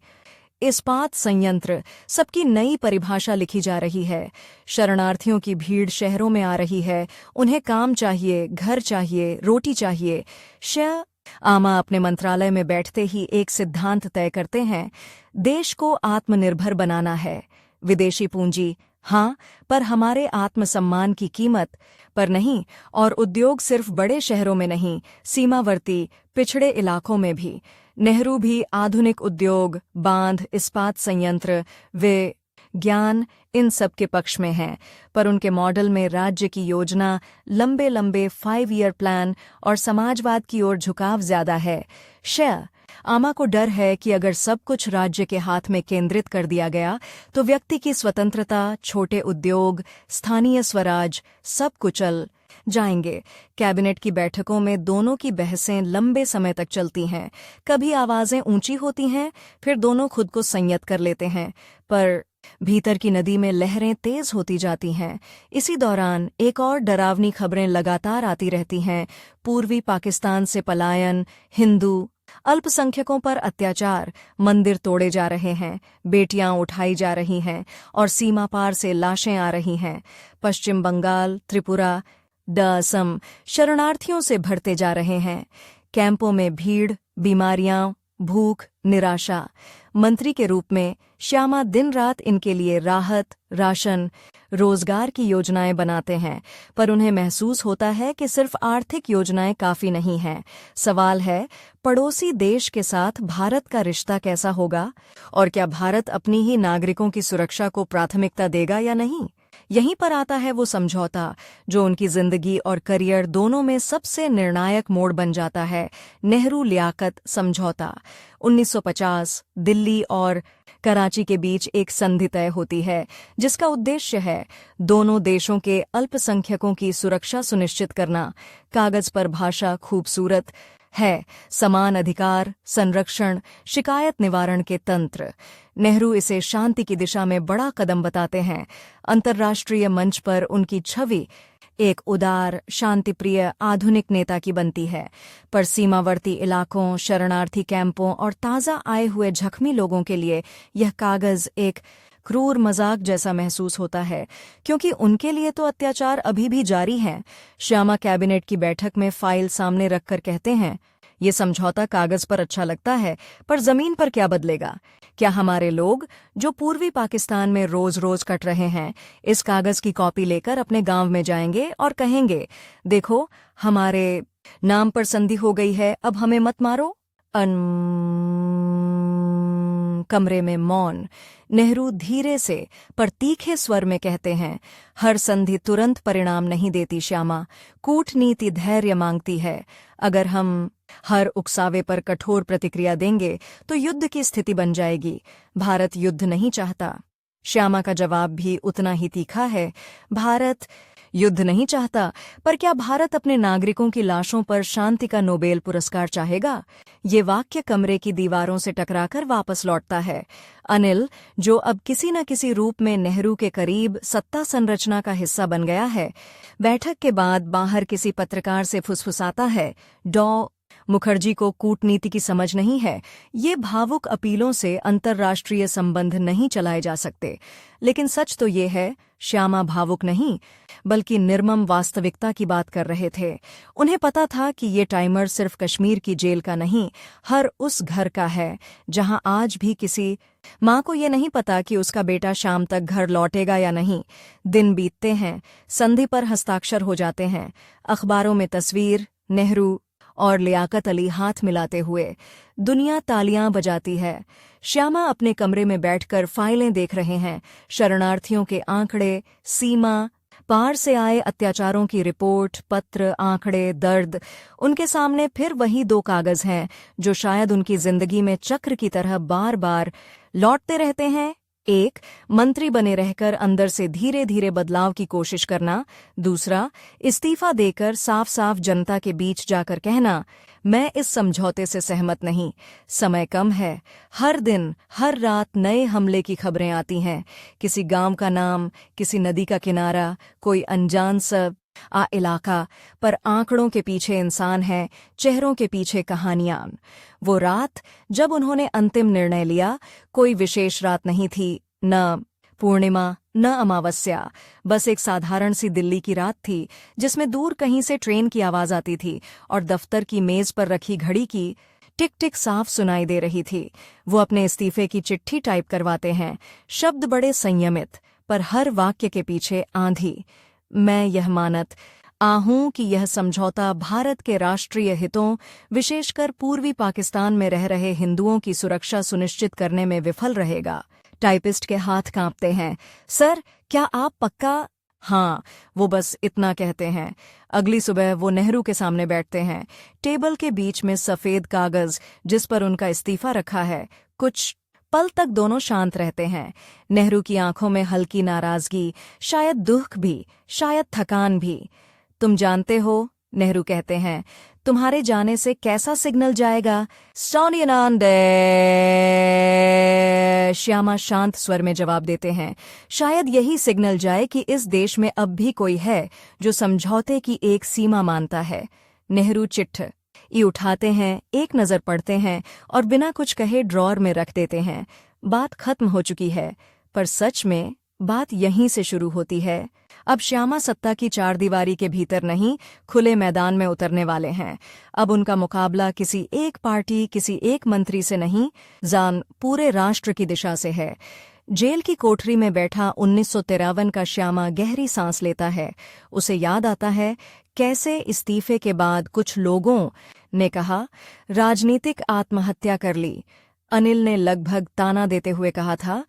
Speaker 1: इस्पात संयंत्र, सबकी नई परिभाषा लिखी जा रही है। शरणार्थियों की भीड़ शहरों में आ रही है। उन्हें काम चाहिए, घर चाहिए, रोटी चाहिए। आमा अपने मंत्रालय में बैठते ही एक सिद्धांत तय करते हैं, देश को आत्मनिर्भर बनाना है। विदेशी पूंजी हाँ, पर हमारे आत्मसम्मान की कीमत पर नहीं। और उद्योग सिर्फ बड़े शहरों में नहीं, सीमावर्ती पिछड़े इलाकों में भी। नेहरू भी आधुनिक उद्योग, बांध, इस्पात संयंत्र, विज्ञान, इन सब के पक्ष में हैं। पर उनके मॉडल में राज्य की योजना, लंबे लंबे 5 ईयर प्लान और समाजवाद की ओर झुकाव ज्यादा है। आमा को डर है कि अगर सब कुछ राज्य के हाथ में केंद्रित कर दिया गया तो व्यक्ति की स्वतंत्रता, छोटे उद्योग, स्थानीय स्वराज सब कुचल जाएंगे। कैबिनेट की बैठकों में दोनों की बहसें लंबे समय तक चलती हैं। कभी आवाजें ऊंची होती हैं, फिर दोनों खुद को संयत कर लेते हैं, पर भीतर की नदी में लहरें तेज होती जाती हैं। इसी दौरान एक और डरावनी खबरें लगातार आती रहती हैं। पूर्वी पाकिस्तान से पलायन, हिंदू अल्पसंख्यकों पर अत्याचार, मंदिर तोड़े जा रहे हैं, बेटियां उठाई जा रही हैं और सीमा पार से लाशें आ रही हैं। पश्चिम बंगाल, त्रिपुरा, असम शरणार्थियों से भरते जा रहे हैं। कैंपों में भीड़, बीमारियां, भूख, निराशा। मंत्री के रूप में श्यामा दिन रात इनके लिए राहत, राशन, रोजगार की योजनाएं बनाते हैं, पर उन्हें महसूस होता है कि सिर्फ आर्थिक योजनाएं काफी नहीं हैं। सवाल है, पड़ोसी देश के साथ भारत का रिश्ता कैसा होगा, और क्या भारत अपनी ही नागरिकों की सुरक्षा को प्राथमिकता देगा या नहीं? यहीं पर आता है वो समझौता जो उनकी जिंदगी और करियर दोनों में सबसे निर्णायक मोड़ बन जाता है, नेहरू लियाकत समझौता। 1950 दिल्ली और कराची के बीच एक संधि तय होती है, जिसका उद्देश्य है दोनों देशों के अल्पसंख्यकों की सुरक्षा सुनिश्चित करना। कागज पर भाषा खूबसूरत है, समान अधिकार, संरक्षण, शिकायत निवारण के तंत्र। नेहरू इसे शांति की दिशा में बड़ा कदम बताते हैं। अंतर्राष्ट्रीय मंच पर उनकी छवि एक उदार, शांतिप्रिय, आधुनिक नेता की बनती है, पर सीमावर्ती इलाकों, शरणार्थी कैंपों और ताज़ा आए हुए जख्मी लोगों के लिए यह कागज एक क्रूर मजाक जैसा महसूस होता है, क्योंकि उनके लिए तो अत्याचार अभी भी जारी हैं। श्यामा कैबिनेट की बैठक में फाइल सामने रखकर कहते हैं, ये समझौता कागज पर अच्छा लगता है, पर जमीन पर क्या बदलेगा? क्या हमारे लोग जो पूर्वी पाकिस्तान में रोज रोज कट रहे हैं, इस कागज की कॉपी लेकर अपने गांव में जाएंगे और कहेंगे, देखो हमारे नाम पर संधि हो गई है, अब हमें मत मारो। कमरे में मौन। नेहरू धीरे से पर तीखे स्वर में कहते हैं, हर संधि तुरंत परिणाम नहीं देती श्यामा, कूटनीति धैर्य मांगती है। अगर हम हर उकसावे पर कठोर प्रतिक्रिया देंगे तो युद्ध की स्थिति बन जाएगी। भारत युद्ध नहीं चाहता। श्यामा का जवाब भी उतना ही तीखा है। भारत युद्ध नहीं चाहता, पर क्या भारत अपने नागरिकों की लाशों पर शांति का नोबेल पुरस्कार चाहेगा? ये वाक्य कमरे की दीवारों से टकराकर वापस लौटता है। अनिल, जो अब किसी न किसी रूप में नेहरू के करीब सत्ता संरचना का हिस्सा बन गया है, बैठक के बाद बाहर किसी पत्रकार से फुसफुसाता है, डॉ मुखर्जी को कूटनीति की समझ नहीं है। ये भावुक अपीलों से अंतर्राष्ट्रीय संबंध नहीं चलाए जा सकते। लेकिन सच तो ये है, श्यामा भावुक नहीं बल्कि निर्मम वास्तविकता की बात कर रहे थे। उन्हें पता था कि ये टाइमर सिर्फ कश्मीर की जेल का नहीं, हर उस घर का है जहां आज भी किसी माँ को ये नहीं पता कि उसका बेटा शाम तक घर लौटेगा या नहीं। दिन बीतते हैं, संधि पर हस्ताक्षर हो जाते हैं, अखबारों में तस्वीर नेहरू और लियाकत अली हाथ मिलाते हुए। दुनिया तालियां बजाती है। श्यामा अपने कमरे में बैठकर फाइलें देख रहे हैं, शरणार्थियों के आंकड़े, सीमा पार से आए अत्याचारों की रिपोर्ट, पत्र, आंकड़े, दर्द। उनके सामने फिर वही दो कागज हैं जो शायद उनकी जिंदगी में चक्र की तरह बार बार लौटते रहते हैं। एक, मंत्री बने रहकर अंदर से धीरे धीरे बदलाव की कोशिश करना। दूसरा, इस्तीफा देकर साफ साफ जनता के बीच जाकर कहना, मैं इस समझौते से सहमत नहीं। समय कम है। हर दिन हर रात नए हमले की खबरें आती हैं। किसी गांव का नाम, किसी नदी का किनारा, कोई अनजान सा इलाका, पर आंकड़ों के पीछे इंसान है, चेहरों के पीछे कहानियां। वो रात जब उन्होंने अंतिम निर्णय लिया, कोई विशेष रात नहीं थी, न पूर्णिमा न अमावस्या, बस एक साधारण सी दिल्ली की रात थी जिसमें दूर कहीं से ट्रेन की आवाज आती थी और दफ्तर की मेज पर रखी घड़ी की टिक टिक साफ सुनाई दे रही थी। वो अपने इस्तीफे की चिट्ठी टाइप करवाते हैं, शब्द बड़े संयमित, पर हर वाक्य के पीछे आंधी। मैं यह मानत आहूं कि यह समझौता भारत के राष्ट्रीय हितों, विशेषकर पूर्वी पाकिस्तान में रह रहे हिंदुओं की सुरक्षा सुनिश्चित करने में विफल रहेगा। टाइपिस्ट के हाथ कांपते हैं। सर, क्या आप पक्का? हाँ, वो बस इतना कहते हैं। अगली सुबह वो नेहरू के सामने बैठते हैं, टेबल के बीच में सफेद कागज जिस पर उनका इस्तीफा रखा है। कुछ पल तक दोनों शांत रहते हैं। नेहरू की आंखों में हल्की नाराजगी, शायद दुख भी, शायद थकान भी। तुम जानते हो, नेहरू कहते हैं, तुम्हारे जाने से कैसा सिग्नल जाएगा? सोनियानंद, श्यामा शांत स्वर में जवाब देते हैं, शायद यही सिग्नल जाए कि इस देश में अब भी कोई है जो समझौते की एक सीमा मानता है। नेहरू चिट्ठी उठाते हैं, एक नज़र पढ़ते हैं और बिना कुछ कहे ड्रॉर में रख देते हैं। बात खत्म हो चुकी है, पर सच में बात यहीं से शुरू होती है। अब श्यामा सत्ता की चारदीवारी के भीतर नहीं, खुले मैदान में उतरने वाले हैं। अब उनका मुकाबला किसी एक पार्टी, किसी एक मंत्री से नहीं, जान पूरे राष्ट्र की दिशा से है। जेल की कोठरी में बैठा 1953 का श्यामा गहरी सांस लेता है। उसे याद आता है कैसे इस्तीफे के बाद कुछ लोगों ने कहा, राजनीतिक आत्महत्या कर ली। अनिल ने लगभग ताना देते हुए कहा था,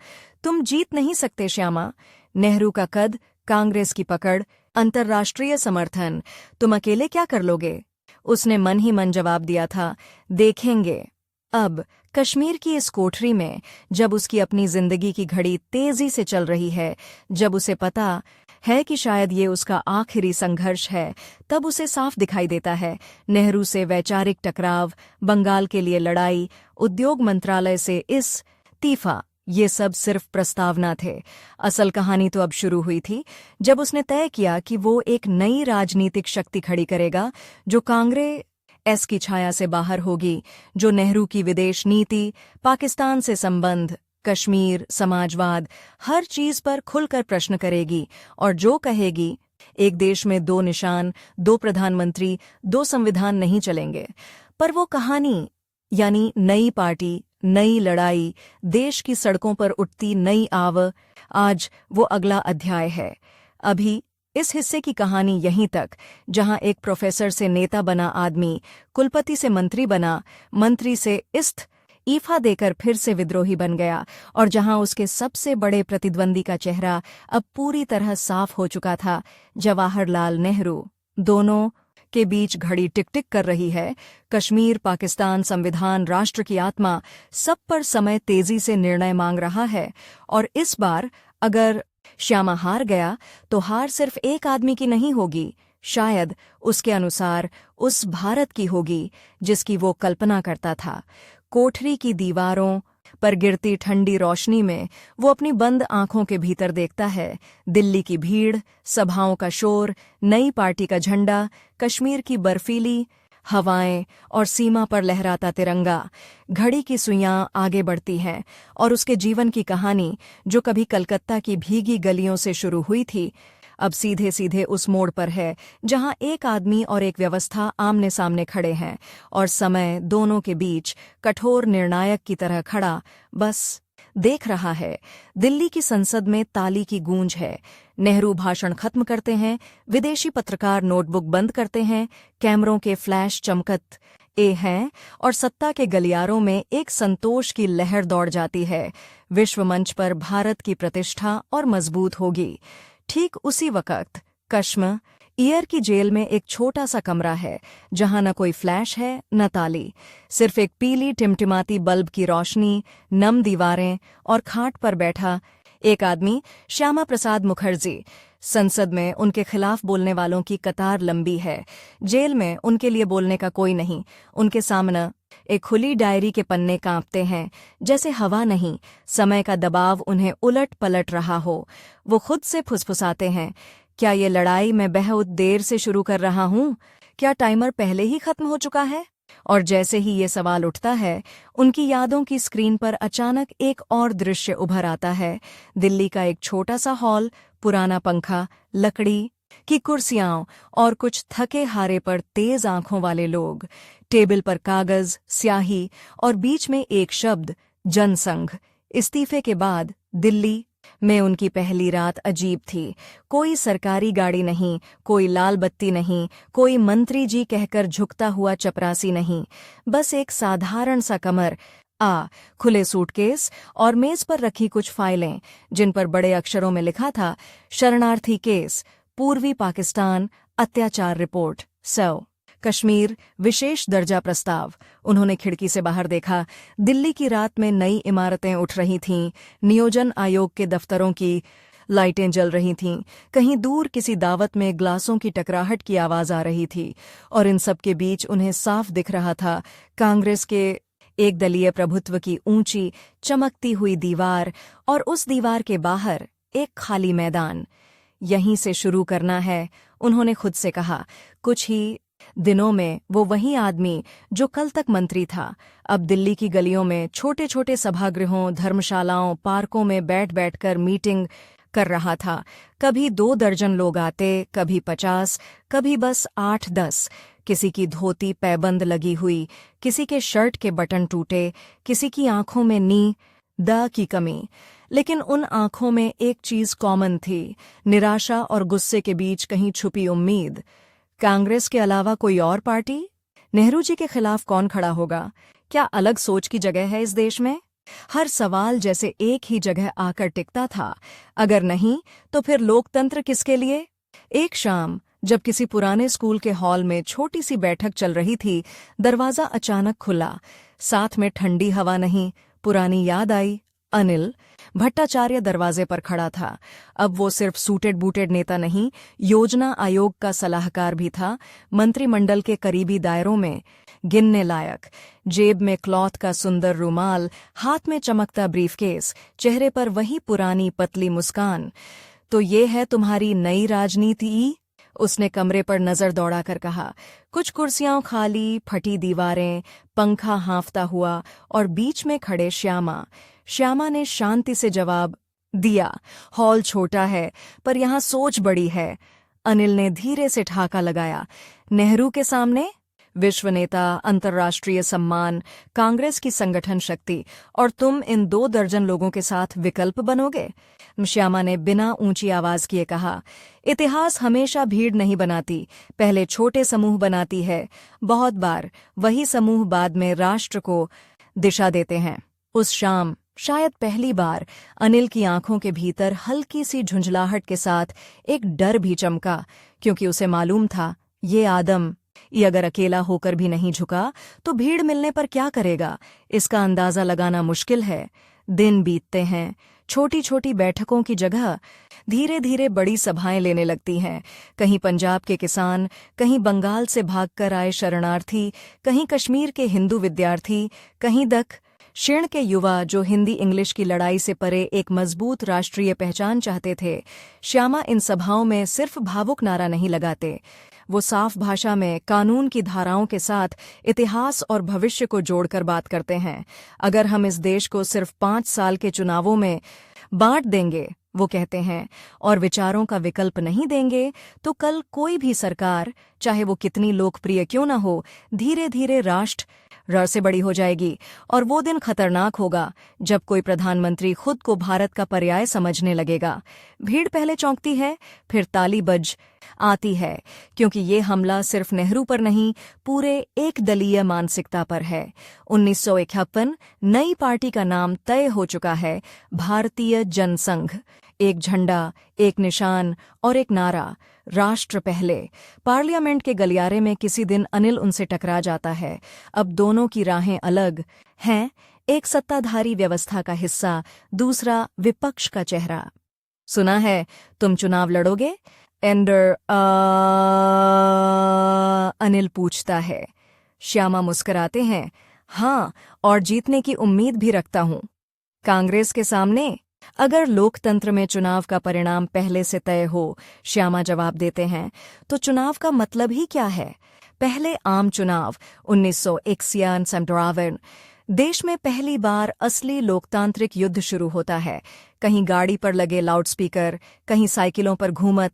Speaker 1: तुम जीत नहीं सकते श्यामा। नेहरू का कद, कांग्रेस की पकड़, अंतर्राष्ट्रीय समर्थन, तुम अकेले क्या कर लोगे? उसने मन ही मन जवाब दिया था, देखेंगे। अब कश्मीर की इस कोठरी में, जब उसकी अपनी जिंदगी की घड़ी तेजी से चल रही है, जब उसे पता है कि शायद ये उसका आखिरी संघर्ष है, तब उसे साफ दिखाई देता है नेहरू से वैचारिक टकराव, बंगाल के लिए लड़ाई, उद्योग मंत्रालय से इस्तीफा, ये सब सिर्फ प्रस्तावना थे। असल कहानी तो अब शुरू हुई थी, जब उसने तय किया कि वो एक नई राजनीतिक शक्ति खड़ी करेगा जो कांग्रेस की छाया से बाहर होगी, जो नेहरू की विदेश नीति, पाकिस्तान से संबंध, कश्मीर, समाजवाद, हर चीज पर खुलकर प्रश्न करेगी और जो कहेगी एक देश में दो निशान, दो प्रधानमंत्री, दो संविधान नहीं चलेंगे। पर वो कहानी, यानी नई पार्टी, नई लड़ाई, देश की सड़कों पर उठती नई आव, आज वो अगला अध्याय है। अभी इस हिस्से की कहानी यहीं तक, जहां एक प्रोफेसर से नेता बना आदमी कुलपति से मंत्री बना, मंत्री से इस्तीफा देकर फिर से विद्रोही बन गया, और जहां उसके सबसे बड़े प्रतिद्वंदी का चेहरा अब पूरी तरह साफ हो चुका था, जवाहरलाल नेहरू। दोनों के बीच घड़ी टिक टिक कर रही है। कश्मीर, पाकिस्तान, संविधान, राष्ट्र की आत्मा, सब पर समय तेजी से निर्णय मांग रहा है। और इस बार अगर श्यामा हार गया तो हार सिर्फ एक आदमी की नहीं होगी, शायद उसके अनुसार उस भारत की होगी जिसकी वो कल्पना करता था। कोठरी की दीवारों पर गिरती ठंडी रोशनी में वो अपनी बंद आंखों के भीतर देखता है। दिल्ली की भीड़, सभाओं का शोर, नई पार्टी का झंडा, कश्मीर की बर्फीली हवाएं और सीमा पर लहराता तिरंगा। घड़ी की सुइयां आगे बढ़ती हैं और उसके जीवन की कहानी, जो कभी कलकत्ता की भीगी गलियों से शुरू हुई थी, अब सीधे सीधे उस मोड़ पर है जहां एक आदमी और एक व्यवस्था आमने सामने खड़े हैं, और समय दोनों के बीच कठोर निर्णायक की तरह खड़ा बस देख रहा है। दिल्ली की संसद में ताली की गूंज है। नेहरू भाषण खत्म करते हैं, विदेशी पत्रकार नोटबुक बंद करते हैं, कैमरों के फ्लैश चमकते हैं और सत्ता के गलियारों में एक संतोष की लहर दौड़ जाती है। विश्व मंच पर भारत की प्रतिष्ठा और मजबूत होगी। ठीक उसी वक्त कश्मीर की जेल में एक छोटा सा कमरा है, जहां न कोई फ्लैश है न ताली, सिर्फ एक पीली टिमटिमाती बल्ब की रोशनी, नम दीवारें और खाट पर बैठा एक आदमी, श्यामा प्रसाद मुखर्जी। संसद में उनके खिलाफ बोलने वालों की कतार लंबी है। जेल में उनके लिए बोलने का कोई नहीं। उनके सामने एक खुली डायरी के पन्ने कांपते हैं, जैसे हवा नहीं, समय का दबाव उन्हें उलट पलट रहा हो। वो खुद से फुसफुसाते हैं, क्या ये लड़ाई मैं बहुत देर से शुरू कर रहा हूँ? क्या टाइमर पहले ही खत्म हो चुका है? और जैसे ही ये सवाल उठता है, उनकी यादों की स्क्रीन पर अचानक एक और दृश्य उभर आता है। दिल्ली का एक छोटा सा हॉल, पुराना पंखा, लकड़ी की कुर्सियां और कुछ थके हारे पर तेज आंखों वाले लोग। टेबल पर कागज, स्याही और बीच में एक शब्द, जनसंघ। इस्तीफे के बाद दिल्ली में उनकी पहली रात अजीब थी। कोई सरकारी गाड़ी नहीं, कोई लाल बत्ती नहीं, कोई मंत्री जी कहकर झुकता हुआ चपरासी नहीं, बस एक साधारण सा कमर, खुले सूटकेस और मेज पर रखी कुछ फाइलें, जिन पर बड़े अक्षरों में लिखा था, शरणार्थी केस, पूर्वी पाकिस्तान अत्याचार रिपोर्ट, कश्मीर विशेष दर्जा प्रस्ताव। उन्होंने खिड़की से बाहर देखा। दिल्ली की रात में नई इमारतें उठ रही थीं, नियोजन आयोग के दफ्तरों की लाइटें जल रही थीं, कहीं दूर किसी दावत में ग्लासों की टकराहट की आवाज आ रही थी, और इन सब के बीच उन्हें साफ दिख रहा था कांग्रेस के एक दलीय प्रभुत्व की ऊंची चमकती हुई दीवार, और उस दीवार के बाहर एक खाली मैदान। यहीं से शुरू करना है, उन्होंने खुद से कहा। कुछ ही दिनों में वो वही आदमी जो कल तक मंत्री था, अब दिल्ली की गलियों में, छोटे छोटे सभागृहों, धर्मशालाओं, पार्कों में बैठ बैठकर मीटिंग कर रहा था। कभी 2 दर्जन लोग आते, कभी 50, कभी बस 8-10। किसी की धोती पैबंद लगी हुई, किसी के शर्ट के बटन टूटे, किसी की आंखों में नींद की कमी। लेकिन उन आंखों में एक चीज कॉमन थी, निराशा और गुस्से के बीच कहीं छुपी उम्मीद। कांग्रेस के अलावा कोई और पार्टी? नेहरू जी के खिलाफ कौन खड़ा होगा? क्या अलग सोच की जगह है इस देश में? हर सवाल जैसे एक ही जगह आकर टिकता था। अगर नहीं, तो फिर लोकतंत्र किसके लिए? एक शाम जब किसी पुराने स्कूल के हॉल में छोटी सी बैठक चल रही थी, दरवाजा अचानक खुला। साथ में ठंडी हवा नहीं, पुरानी याद आई। अनिल भट्टाचार्य दरवाजे पर खड़ा था। अब वो सिर्फ सूटेड बूटेड नेता नहीं, योजना आयोग का सलाहकार भी था, मंत्रिमंडल के करीबी दायरों में गिनने लायक। जेब में क्लॉथ का सुंदर रुमाल, हाथ में चमकता ब्रीफकेस, चेहरे पर वही पुरानी पतली मुस्कान। तो ये है तुम्हारी नई राजनीति? उसने कमरे पर नजर दौड़ाकर कहा। कुछ कुर्सियां खाली, फटी दीवारें, पंखा हाँफता हुआ, और बीच में खड़े श्यामा। श्यामा ने शांति से जवाब दिया, हॉल छोटा है, पर यहाँ सोच बड़ी है। अनिल ने धीरे से ठहाका लगाया। नेहरू के सामने? विश्व नेता, अंतर्राष्ट्रीय सम्मान, कांग्रेस की संगठन शक्ति, और तुम इन 2 दर्जन लोगों के साथ विकल्प बनोगे? श्यामा ने बिना ऊंची आवाज किए कहा। इतिहास हमेशा भीड़ नहीं बनाती, पहले छोटे समूह बनाती है। बहुत बार वही समूह बाद में राष्ट्र को दिशा देते हैं। उस शाम शायद पहली बार अनिल की आंखों के भीतर हल्की सी झुंझलाहट के साथ एक डर भी चमका, क्योंकि उसे मालूम था ये अगर अकेला होकर भी नहीं झुका तो भीड़ मिलने पर क्या करेगा, इसका अंदाजा लगाना मुश्किल है। दिन बीतते हैं, छोटी छोटी बैठकों की जगह धीरे धीरे बड़ी सभाएं लेने लगती हैं। कहीं पंजाब के किसान, कहीं बंगाल से भागकर आए शरणार्थी, कहीं कश्मीर के हिंदू विद्यार्थी, कहीं दक्षिण के युवा जो हिंदी इंग्लिश की लड़ाई से परे एक मजबूत राष्ट्रीय पहचान चाहते थे। श्यामा इन सभाओं में सिर्फ भावुक नारा नहीं लगाते, वो साफ भाषा में कानून की धाराओं के साथ इतिहास और भविष्य को जोड़कर बात करते हैं। अगर हम इस देश को सिर्फ 5 साल के चुनावों में बांट देंगे, वो कहते हैं, और विचारों का विकल्प नहीं देंगे, तो कल कोई भी सरकार, चाहे वो कितनी लोकप्रिय क्यों न हो, धीरे धीरे राष्ट्र से बड़ी हो जाएगी। और वो दिन खतरनाक होगा जब कोई प्रधानमंत्री खुद को भारत का पर्याय समझने लगेगा। भीड़ पहले चौंकती है, फिर ताली बज आती है, क्योंकि ये हमला सिर्फ नेहरू पर नहीं, पूरे एक दलीय मानसिकता पर है। 1951 नई पार्टी का नाम तय हो चुका है, भारतीय जनसंघ। एक झंडा, एक निशान और एक नारा, राष्ट्र पहले। पार्लियामेंट के गलियारे में किसी दिन अनिल उनसे टकरा जाता है। अब दोनों की राहें अलग हैं, एक सत्ताधारी व्यवस्था का हिस्सा, दूसरा विपक्ष का चेहरा। सुना है तुम चुनाव लड़ोगे? अनिल पूछता है। श्यामा मुस्कुराते हैं। हाँ, और जीतने की उम्मीद भी रखता हूं। कांग्रेस के सामने? अगर लोकतंत्र में चुनाव का परिणाम पहले से तय हो, श्यामा जवाब देते हैं, तो चुनाव का मतलब ही क्या है? पहले आम चुनाव 1951 देश में पहली बार असली लोकतांत्रिक युद्ध शुरू होता है। कहीं गाड़ी पर लगे लाउडस्पीकर, कहीं साइकिलों पर घूमत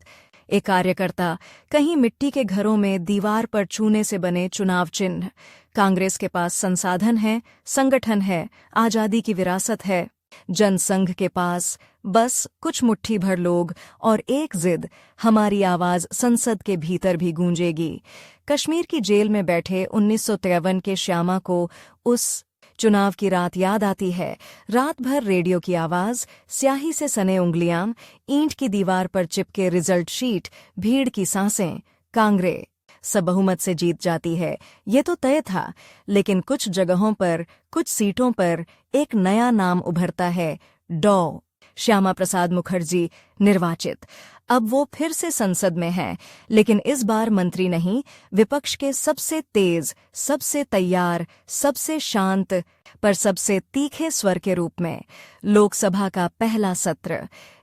Speaker 1: एक कार्यकर्ता, कहीं मिट्टी के घरों में दीवार पर चूने से बने चुनाव चिन्ह। कांग्रेस के पास संसाधन है, संगठन है, आजादी की विरासत है। जनसंघ के पास बस कुछ मुट्ठी भर लोग और एक जिद, हमारी आवाज संसद के भीतर भी गूंजेगी। कश्मीर की जेल में बैठे 1953 के श्यामा को उस चुनाव की रात याद आती है। रात भर रेडियो की आवाज, स्याही से सने उंगलियां, ईंट की दीवार पर चिपके रिजल्ट शीट, भीड़ की सांसें। कांग्रेस सब बहुमत से जीत जाती है, ये तो तय था। लेकिन कुछ जगहों पर, कुछ सीटों पर एक नया नाम उभरता है, डॉ. श्यामा प्रसाद मुखर्जी निर्वाचित। अब वो फिर से संसद में हैं, लेकिन इस बार मंत्री नहीं, विपक्ष के सबसे तेज, सबसे तैयार, सबसे शांत पर सबसे तीखे स्वर के रूप में। लोकसभा का पहला सत्र,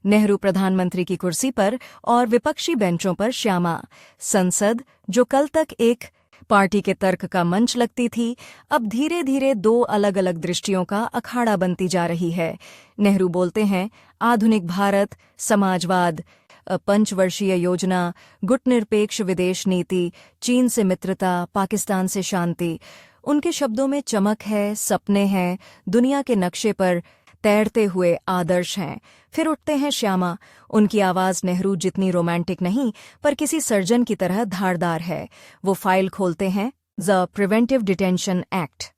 Speaker 1: नेहरू प्रधानमंत्री की कुर्सी पर और विपक्षी बेंचों पर श्यामा। संसद, जो कल तक एक पार्टी के तर्क का मंच लगती थी, अब धीरे धीरे 2 अलग अलग दृष्टियों का अखाड़ा बनती जा रही है। नेहरू बोलते हैं, आधुनिक भारत, समाजवाद, पंचवर्षीय योजना, गुटनिरपेक्ष विदेश नीति, चीन से मित्रता, पाकिस्तान से शांति। उनके शब्दों में चमक है, सपने हैं, दुनिया के नक्शे पर तैरते हुए आदर्श हैं। फिर उठते हैं श्यामा। उनकी आवाज नेहरू जितनी रोमांटिक नहीं, पर किसी सर्जन की तरह धारदार है। वो फाइल खोलते हैं, द प्रिवेंटिव डिटेंशन एक्ट।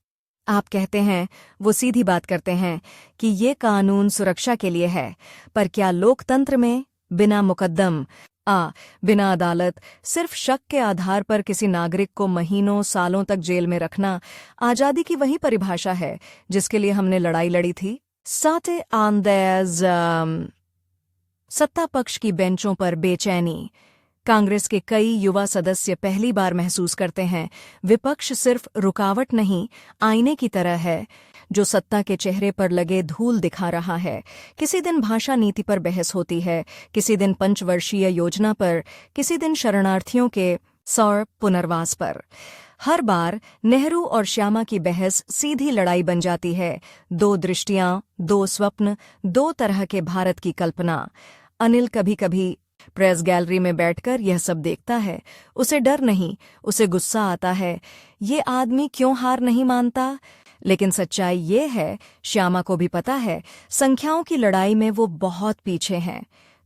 Speaker 1: आप कहते हैं, वो सीधी बात करते हैं कि ये कानून सुरक्षा के लिए है, पर क्या लोकतंत्र में बिना मुकद्दम बिना अदालत, सिर्फ शक के आधार पर किसी नागरिक को महीनों सालों तक जेल में रखना आजादी की वही परिभाषा है जिसके लिए हमने लड़ाई लड़ी थी? साथे आंदेज सत्ता पक्ष की बेंचों पर बेचैनी। कांग्रेस के कई युवा सदस्य पहली बार महसूस करते हैं, विपक्ष सिर्फ रुकावट नहीं, आईने की तरह है जो सत्ता के चेहरे पर लगे धूल दिखा रहा है। किसी दिन भाषा नीति पर बहस होती है, किसी दिन पंचवर्षीय योजना पर, किसी दिन शरणार्थियों के सौर पुनर्वास पर। हर बार नेहरू और श्यामा की बहस सीधी लड़ाई बन जाती है। 2 दृष्टियां, 2 स्वप्न, 2 तरह के भारत की कल्पना। अनिल कभी कभी प्रेस गैलरी में बैठकर यह सब देखता है। उसे डर नहीं, उसे गुस्सा आता है। ये आदमी क्यों हार नहीं मानता? लेकिन सच्चाई ये है, श्यामा को भी पता है, संख्याओं की लड़ाई में वो बहुत पीछे हैं।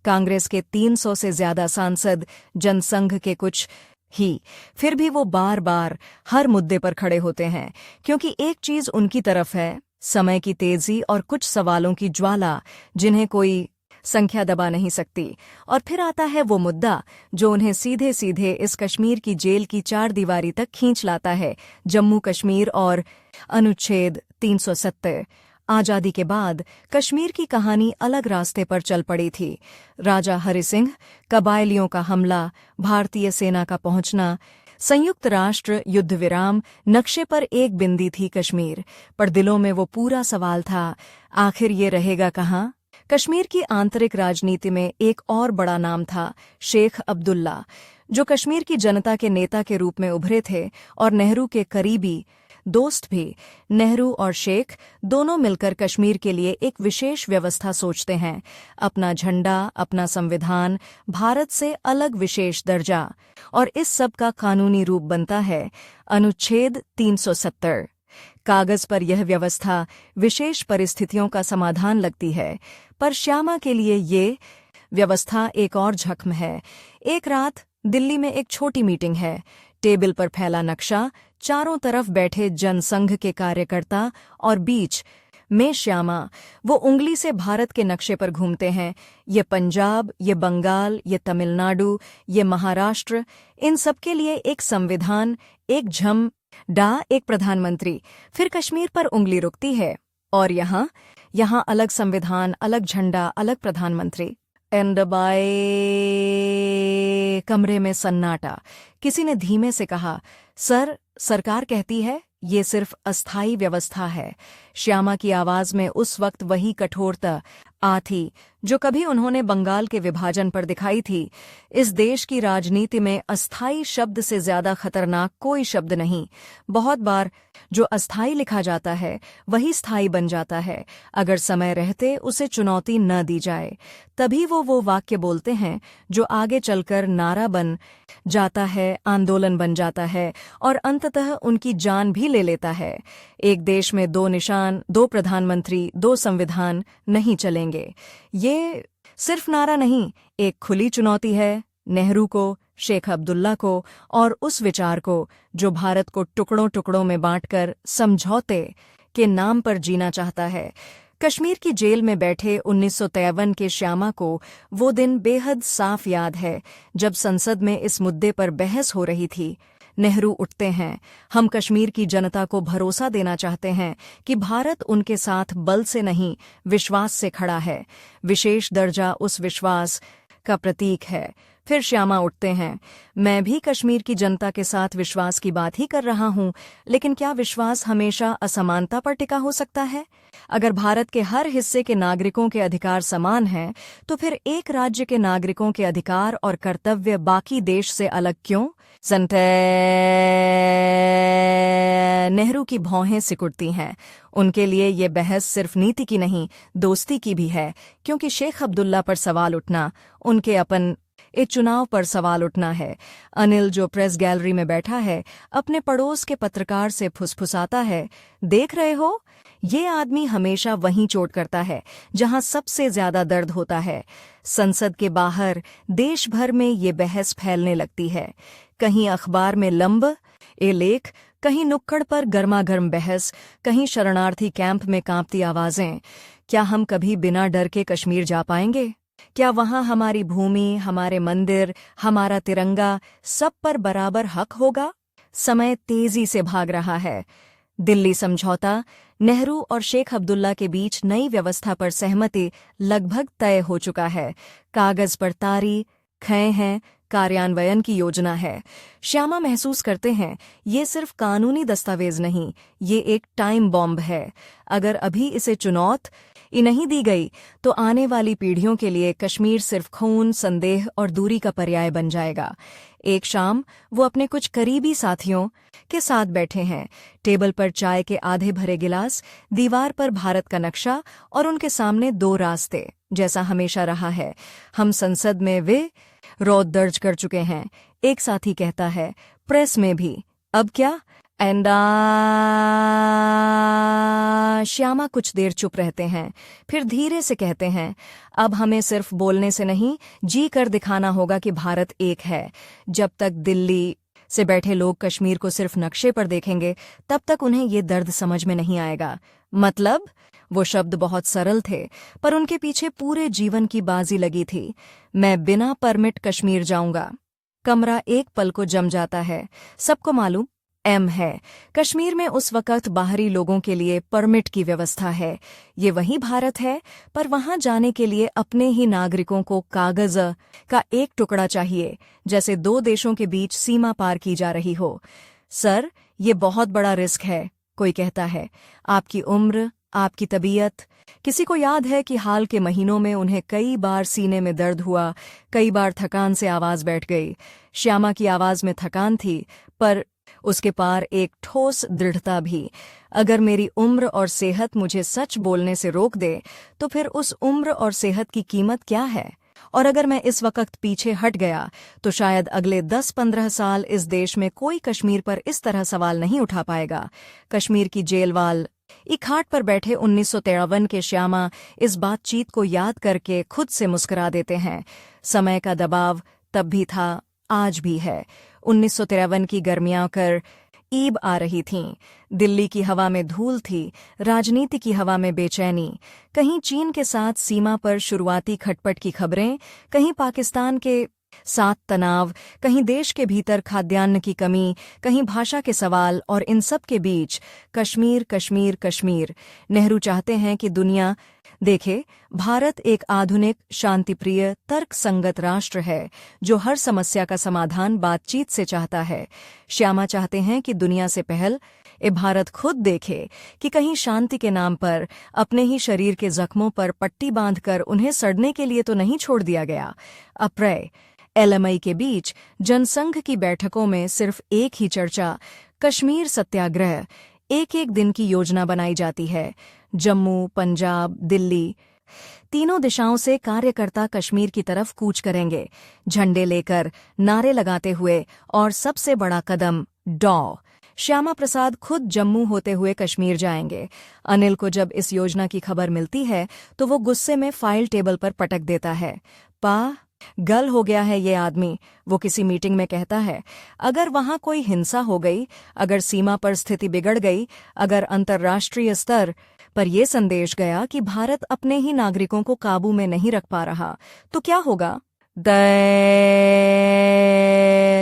Speaker 1: कांग्रेस के 300 से ज्यादा सांसद, जनसंघ के कुछ ही। फिर भी वो बार बार हर मुद्दे पर खड़े होते हैं, क्योंकि एक चीज उनकी तरफ है, समय की तेजी और कुछ सवालों की ज्वाला जिन्हें कोई संख्या दबा नहीं सकती। और फिर आता है वो मुद्दा जो उन्हें सीधे सीधे इस कश्मीर की जेल की चारदीवारी तक खींच लाता है, जम्मू कश्मीर और अनुच्छेद 370। आजादी के बाद कश्मीर की कहानी अलग रास्ते पर चल पड़ी थी। राजा हरि सिंह, कबायलियों का हमला, भारतीय सेना का पहुंचना, संयुक्त राष्ट्र युद्ध विराम, नक्शे पर एक बिंदी थी कश्मीर, पर दिलों में वो पूरा सवाल था, आखिर ये रहेगा कहाँ? कश्मीर की आंतरिक राजनीति में एक और बड़ा नाम था, शेख अब्दुल्ला, जो कश्मीर की जनता के नेता के रूप में उभरे थे और नेहरू के करीबी दोस्त भी। नेहरू और शेख दोनों मिलकर कश्मीर के लिए एक विशेष व्यवस्था सोचते हैं, अपना झंडा, अपना संविधान, भारत से अलग विशेष दर्जा, और इस सब का कानूनी रूप बनता है अनुच्छेद 370। कागज पर यह व्यवस्था विशेष परिस्थितियों का समाधान लगती है, पर श्यामा के लिए ये व्यवस्था एक और जख्म है। एक रात दिल्ली में एक छोटी मीटिंग है, टेबल पर फैला नक्शा, चारों तरफ बैठे जनसंघ के कार्यकर्ता और बीच में श्यामा। वो उंगली से भारत के नक्शे पर घूमते हैं, ये पंजाब, ये बंगाल, ये तमिलनाडु, ये महाराष्ट्र, इन सब के लिए एक संविधान, एक झंडा, एक प्रधानमंत्री। फिर कश्मीर पर उंगली रुकती है, और यहाँ अलग संविधान, अलग झंडा, अलग प्रधानमंत्री। एंड बाय कमरे में सन्नाटा। किसी ने धीमे से कहा, सर, सरकार कहती है ये सिर्फ अस्थायी व्यवस्था है। श्यामा की आवाज में उस वक्त वही कठोरता थी जो कभी उन्होंने बंगाल के विभाजन पर दिखाई थी। इस देश की राजनीति में अस्थायी शब्द से ज्यादा खतरनाक कोई शब्द नहीं। बहुत बार जो अस्थायी लिखा जाता है वही स्थायी बन जाता है, अगर समय रहते उसे चुनौती न दी जाए। तभी वो वाक्य बोलते हैं जो आगे चलकर नारा बन जाता है, आंदोलन बन जाता है और अंततः उनकी जान भी ले लेता है। एक देश में 2 निशान, 2 प्रधानमंत्री, 2 संविधान नहीं चलेंगे। ये सिर्फ नारा नहीं, एक खुली चुनौती है नेहरू को, शेख अब्दुल्ला को और उस विचार को जो भारत को टुकड़ों टुकड़ों में बांटकर समझौते के नाम पर जीना चाहता है। कश्मीर की जेल में बैठे 1953 के श्यामा को वो दिन बेहद साफ याद है, जब संसद में इस मुद्दे पर बहस हो रही थी। नेहरू उठते हैं, हम कश्मीर की जनता को भरोसा देना चाहते हैं कि भारत उनके साथ बल से नहीं, विश्वास से खड़ा है। विशेष दर्जा उस विश्वास का प्रतीक है। फिर श्यामा उठते हैं, मैं भी कश्मीर की जनता के साथ विश्वास की बात ही कर रहा हूं, लेकिन क्या विश्वास हमेशा असमानता पर टिका हो सकता है? अगर भारत के हर हिस्से के नागरिकों के अधिकार समान हैं, तो फिर एक राज्य के नागरिकों के अधिकार और कर्तव्य बाकी देश से अलग क्यों? नेहरू की भौहें सिकुड़ती हैं। उनके लिए ये बहस सिर्फ नीति की नहीं, दोस्ती की भी है, क्योंकि शेख अब्दुल्ला पर सवाल उठना उनके अपन इस चुनाव पर सवाल उठना है। अनिल, जो प्रेस गैलरी में बैठा है, अपने पड़ोस के पत्रकार से फुसफुसाता है, देख रहे हो, ये आदमी हमेशा वहीं चोट करता है जहां सबसे ज्यादा दर्द होता है। संसद के बाहर देश भर में ये बहस फैलने लगती है। कहीं अखबार में लंबे लेख, कहीं नुक्कड़ पर गर्मागर्म बहस, कहीं शरणार्थी कैंप में कांपती आवाजें। क्या हम कभी बिना डर के कश्मीर जा पाएंगे? क्या वहां हमारी भूमि, हमारे मंदिर, हमारा तिरंगा, सब पर बराबर हक होगा? समय तेजी से भाग रहा है। दिल्ली समझौता, नेहरू और शेख अब्दुल्ला के बीच नई व्यवस्था पर सहमति लगभग तय हो चुका है। कागज पर तारीखें हैं, कार्यान्वयन की योजना है। श्यामा महसूस करते हैं, ये सिर्फ कानूनी दस्तावेज नहीं, ये एक टाइम बॉम्ब है। अगर अभी इसे चुनौती नहीं दी गई, तो आने वाली पीढ़ियों के लिए कश्मीर सिर्फ खून, संदेह और दूरी का पर्याय बन जाएगा। एक शाम वो अपने कुछ करीबी साथियों के साथ बैठे हैं, टेबल पर चाय के आधे भरे गिलास, दीवार पर भारत का नक्शा और उनके सामने 2 रास्ते, जैसा हमेशा रहा है। हम संसद में, वे रोद दर्ज कर चुके हैं। एक साथी कहता है, प्रेस में भी। अब क्या? एंडा। श्यामा कुछ देर चुप रहते हैं, फिर धीरे से कहते हैं, अब हमें सिर्फ बोलने से नहीं, जी कर दिखाना होगा कि भारत एक है। जब तक दिल्ली से बैठे लोग कश्मीर को सिर्फ नक्शे पर देखेंगे, तब तक उन्हें ये दर्द समझ में नहीं आएगा। मतलब? वो शब्द बहुत सरल थे, पर उनके पीछे पूरे जीवन की बाजी लगी थी। मैं बिना परमिट कश्मीर जाऊंगा। कमरा एक पल को जम जाता है। सबको मालूम एम है, कश्मीर में उस वक्त बाहरी लोगों के लिए परमिट की व्यवस्था है। ये वही भारत है, पर वहां जाने के लिए अपने ही नागरिकों को कागज का एक टुकड़ा चाहिए, जैसे दो देशों के बीच सीमा पार की जा रही हो। सर, ये बहुत बड़ा रिस्क है, कोई कहता है। आपकी उम्र, आपकी तबीयत। किसी को याद है कि हाल के महीनों में उन्हें कई बार सीने में दर्द हुआ, कई बार थकान से आवाज बैठ गई। श्यामा की आवाज में थकान थी, पर उसके पार एक ठोस दृढ़ता भी। अगर मेरी उम्र और सेहत मुझे सच बोलने से रोक दे, तो फिर उस उम्र और सेहत की कीमत क्या है? और अगर मैं इस वक्त पीछे हट गया, तो शायद अगले 10-15 साल इस देश में कोई कश्मीर पर इस तरह सवाल नहीं उठा पाएगा। कश्मीर की जेलवाल इखाट पर बैठे 1953 के श्यामा इस बातचीत को याद करके खुद से मुस्कुरा देते हैं। समय का दबाव तब भी था, आज भी है। 1953 की गर्मियां कर ईब आ रही थीं। दिल्ली की हवा में धूल थी, राजनीति की हवा में बेचैनी। कहीं चीन के साथ सीमा पर शुरुआती खटपट की खबरें, कहीं पाकिस्तान के साथ तनाव, कहीं देश के भीतर खाद्यान्न की कमी, कहीं भाषा के सवाल, और इन सब के बीच कश्मीर, कश्मीर, कश्मीर। नेहरू चाहते हैं कि दुनिया देखे, भारत एक आधुनिक, शांतिप्रिय, तर्कसंगत राष्ट्र है, जो हर समस्या का समाधान बातचीत से चाहता है। श्यामा चाहते हैं कि दुनिया से पहल भारत खुद देखे कि कहीं शांति के नाम पर अपने ही शरीर के जख्मों पर पट्टी बांधकर उन्हें सड़ने के लिए तो नहीं छोड़ दिया गया। अप्रैल एलएमआई के बीच जनसंघ की बैठकों में सिर्फ एक ही चर्चा, कश्मीर सत्याग्रह। एक एक दिन की योजना बनाई जाती है। जम्मू, पंजाब, दिल्ली, तीनों दिशाओं से कार्यकर्ता कश्मीर की तरफ कूच करेंगे, झंडे लेकर, नारे लगाते हुए, और सबसे बड़ा कदम डॉ श्यामा प्रसाद खुद जम्मू होते हुए कश्मीर जाएंगे। अनिल को जब इस योजना की खबर मिलती है, तो वो गुस्से में फाइल टेबल पर पटक देता है। गल हो गया है ये आदमी, वो किसी मीटिंग में कहता है। अगर वहां कोई हिंसा हो गई, अगर सीमा पर स्थिति बिगड़ गई, अगर अंतर्राष्ट्रीय स्तर पर यह संदेश गया कि भारत अपने ही नागरिकों को काबू में नहीं रख पा रहा, तो क्या होगा?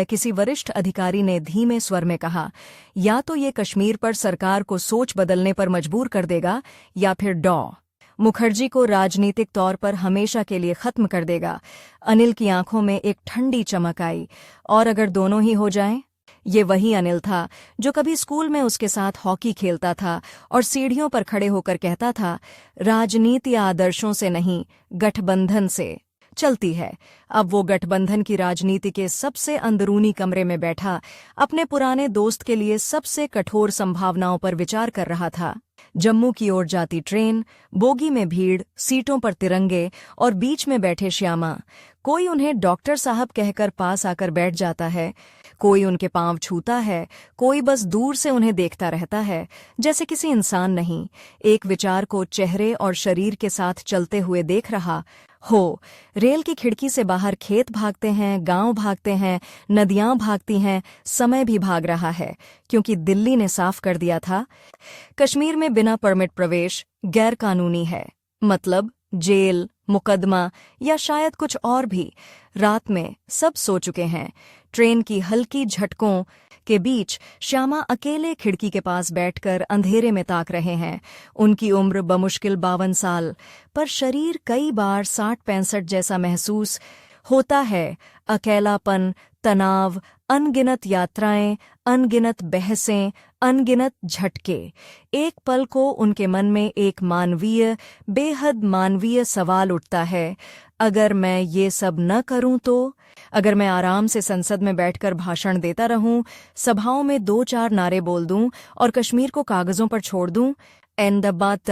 Speaker 1: किसी वरिष्ठ अधिकारी ने धीमे स्वर में कहा, या तो ये कश्मीर पर सरकार को सोच बदलने पर मजबूर कर देगा, या फिर डॉ मुखर्जी को राजनीतिक तौर पर हमेशा के लिए खत्म कर देगा। अनिल की आंखों में एक ठंडी चमक आई। और अगर दोनों ही हो जाएं? ये वही अनिल था जो कभी स्कूल में उसके साथ हॉकी खेलता था और सीढ़ियों पर खड़े होकर कहता था, राजनीति आदर्शों से नहीं, गठबंधन से चलती है। अब वो गठबंधन की राजनीति के सबसे अंदरूनी कमरे में बैठा अपने पुराने दोस्त के लिए सबसे कठोर संभावनाओं पर विचार कर रहा था। जम्मू की ओर जाती ट्रेन, बोगी में भीड़, सीटों पर तिरंगे, और बीच में बैठे श्यामा। कोई उन्हें डॉक्टर साहब कहकर पास आकर बैठ जाता है, कोई उनके पांव छूता है, कोई बस दूर से उन्हें देखता रहता है, जैसे किसी इंसान नहीं, एक विचार को चेहरे और शरीर के साथ चलते हुए देख रहा हो। रेल की खिड़की से बाहर खेत भागते हैं, गांव भागते हैं, नदियां भागती हैं, समय भी भाग रहा है, क्योंकि दिल्ली ने साफ कर दिया था, कश्मीर में बिना परमिट प्रवेश गैर कानूनी है। मतलब जेल, मुकदमा, या शायद कुछ और भी। रात में सब सो चुके हैं। ट्रेन की हल्की झटकों के बीच श्यामा अकेले खिड़की के पास बैठकर अंधेरे में ताक रहे हैं। उनकी उम्र बमुश्किल 52 साल, पर शरीर कई बार 60-65 जैसा महसूस होता है। अकेलापन, तनाव, अनगिनत यात्राएं, अनगिनत बहसें, अनगिनत झटके। एक पल को उनके मन में एक मानवीय, बेहद मानवीय सवाल उठता है, अगर मैं ये सब न करूं तो? अगर मैं आराम से संसद में बैठकर भाषण देता रहूं, सभाओं में 2-4 नारे बोल दूं और कश्मीर को कागजों पर छोड़ दूं, एंड बात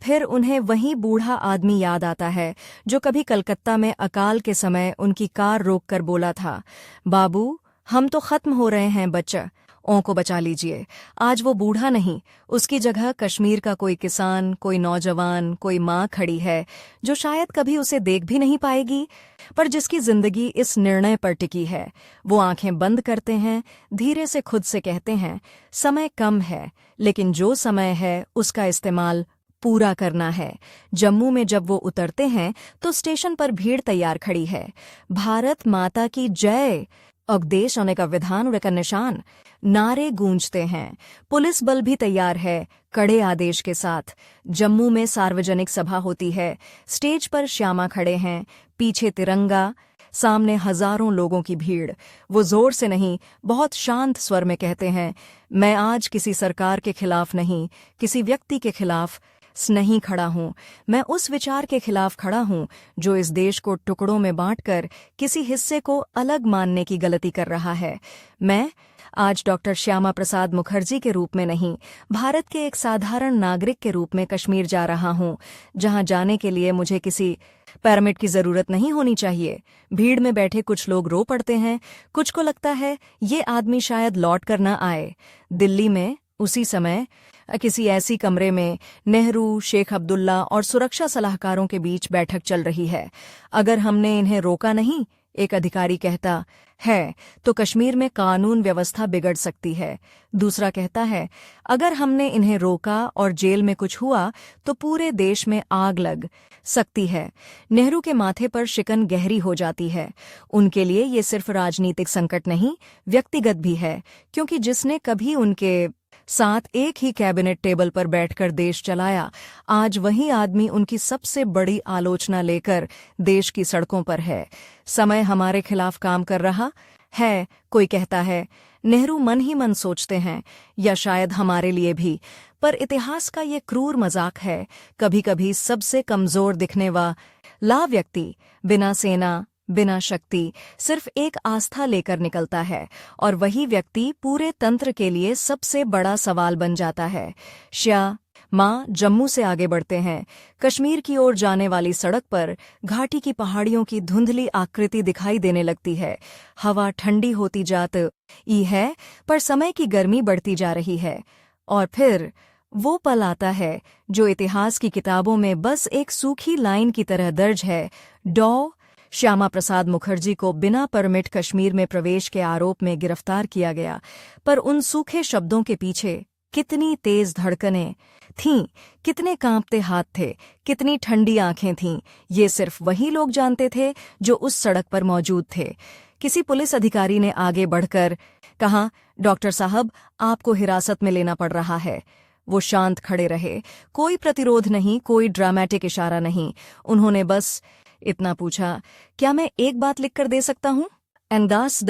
Speaker 1: फिर उन्हें वही बूढ़ा आदमी याद आता है जो कभी कलकत्ता में अकाल के समय उनकी कार रोककर बोला था, बाबू हम तो खत्म हो रहे हैं बच्चा, ओं को बचा लीजिए। आज वो बूढ़ा नहीं, उसकी जगह कश्मीर का कोई किसान, कोई नौजवान, कोई माँ खड़ी है जो शायद कभी उसे देख भी नहीं पाएगी, पर जिसकी जिंदगी इस निर्णय पर टिकी है। वो आंखें बंद करते हैं, धीरे से खुद से कहते हैं, समय कम है लेकिन जो समय है उसका इस्तेमाल पूरा करना है। जम्मू में जब वो उतरते हैं तो स्टेशन पर भीड़ तैयार खड़ी है। भारत माता की जय, अवदेश होने का विधान और का निशान, नारे गूंजते हैं। पुलिस बल भी तैयार है कड़े आदेश के साथ। जम्मू में सार्वजनिक सभा होती है। स्टेज पर श्यामा खड़े हैं, पीछे तिरंगा, सामने हजारों लोगों की भीड़। वो जोर से नहीं, बहुत शांत स्वर में कहते हैं, मैं आज किसी सरकार के खिलाफ नहीं, किसी व्यक्ति के खिलाफ नहीं खड़ा हूं। मैं उस विचार के खिलाफ खड़ा हूं जो इस देश को टुकड़ों में बांटकर किसी हिस्से को अलग मानने की गलती कर रहा है। मैं आज डॉक्टर श्यामा प्रसाद मुखर्जी के रूप में नहीं, भारत के एक साधारण नागरिक के रूप में कश्मीर जा रहा हूं, जहां जाने के लिए मुझे किसी परमिट की जरूरत नहीं होनी चाहिए। भीड़ में बैठे कुछ लोग रो पड़ते हैं, कुछ को लगता है ये आदमी शायद लौट कर न आए। दिल्ली में उसी समय किसी ऐसी कमरे में नेहरू, शेख अब्दुल्ला और सुरक्षा सलाहकारों के बीच बैठक चल रही है। अगर हमने इन्हें रोका नहीं, एक अधिकारी कहता है, तो कश्मीर में कानून व्यवस्था बिगड़ सकती है। दूसरा कहता है, अगर हमने इन्हें रोका और जेल में कुछ हुआ तो पूरे देश में आग लग सकती है। नेहरू के माथे पर शिकन गहरी हो जाती है। उनके लिए ये सिर्फ राजनीतिक संकट नहीं, व्यक्तिगत भी है, क्योंकि जिसने कभी उनके साथ एक ही कैबिनेट टेबल पर बैठकर देश चलाया, आज वही आदमी उनकी सबसे बड़ी आलोचना लेकर देश की सड़कों पर है। समय हमारे खिलाफ काम कर रहा है, कोई कहता है। नेहरू मन ही मन सोचते हैं, या शायद हमारे लिए भी। पर इतिहास का ये क्रूर मजाक है। कभी कभी सबसे कमजोर दिखने वाला व्यक्ति बिना सेना, बिना शक्ति, सिर्फ एक आस्था लेकर निकलता है, और वही व्यक्ति पूरे तंत्र के लिए सबसे बड़ा सवाल बन जाता है। माँ जम्मू से आगे बढ़ते हैं। कश्मीर की ओर जाने वाली सड़क पर घाटी की पहाड़ियों की धुंधली आकृति दिखाई देने लगती है। हवा ठंडी होती जाती है, पर समय की गर्मी बढ़ती जा रही है। और फिर वो पल आता है जो इतिहास की किताबों में बस एक सूखी लाइन की तरह दर्ज है। श्यामा प्रसाद मुखर्जी को बिना परमिट कश्मीर में प्रवेश के आरोप में गिरफ्तार किया गया, पर उन सूखे शब्दों के पीछे कितनी तेज धड़कनें थीं, कितने कांपते हाथ थे, कितनी ठंडी आंखें थीं, ये सिर्फ वही लोग जानते थे जो उस सड़क पर मौजूद थे। किसी पुलिस अधिकारी ने आगे बढ़कर कहा, डॉक्टर साहब, आपको हिरासत में लेना पड़ रहा है। वो शांत खड़े रहे, कोई प्रतिरोध नहीं, कोई ड्रामेटिक इशारा नहीं। उन्होंने बस इतना पूछा, क्या मैं एक बात लिख कर दे सकता हूं? एंदास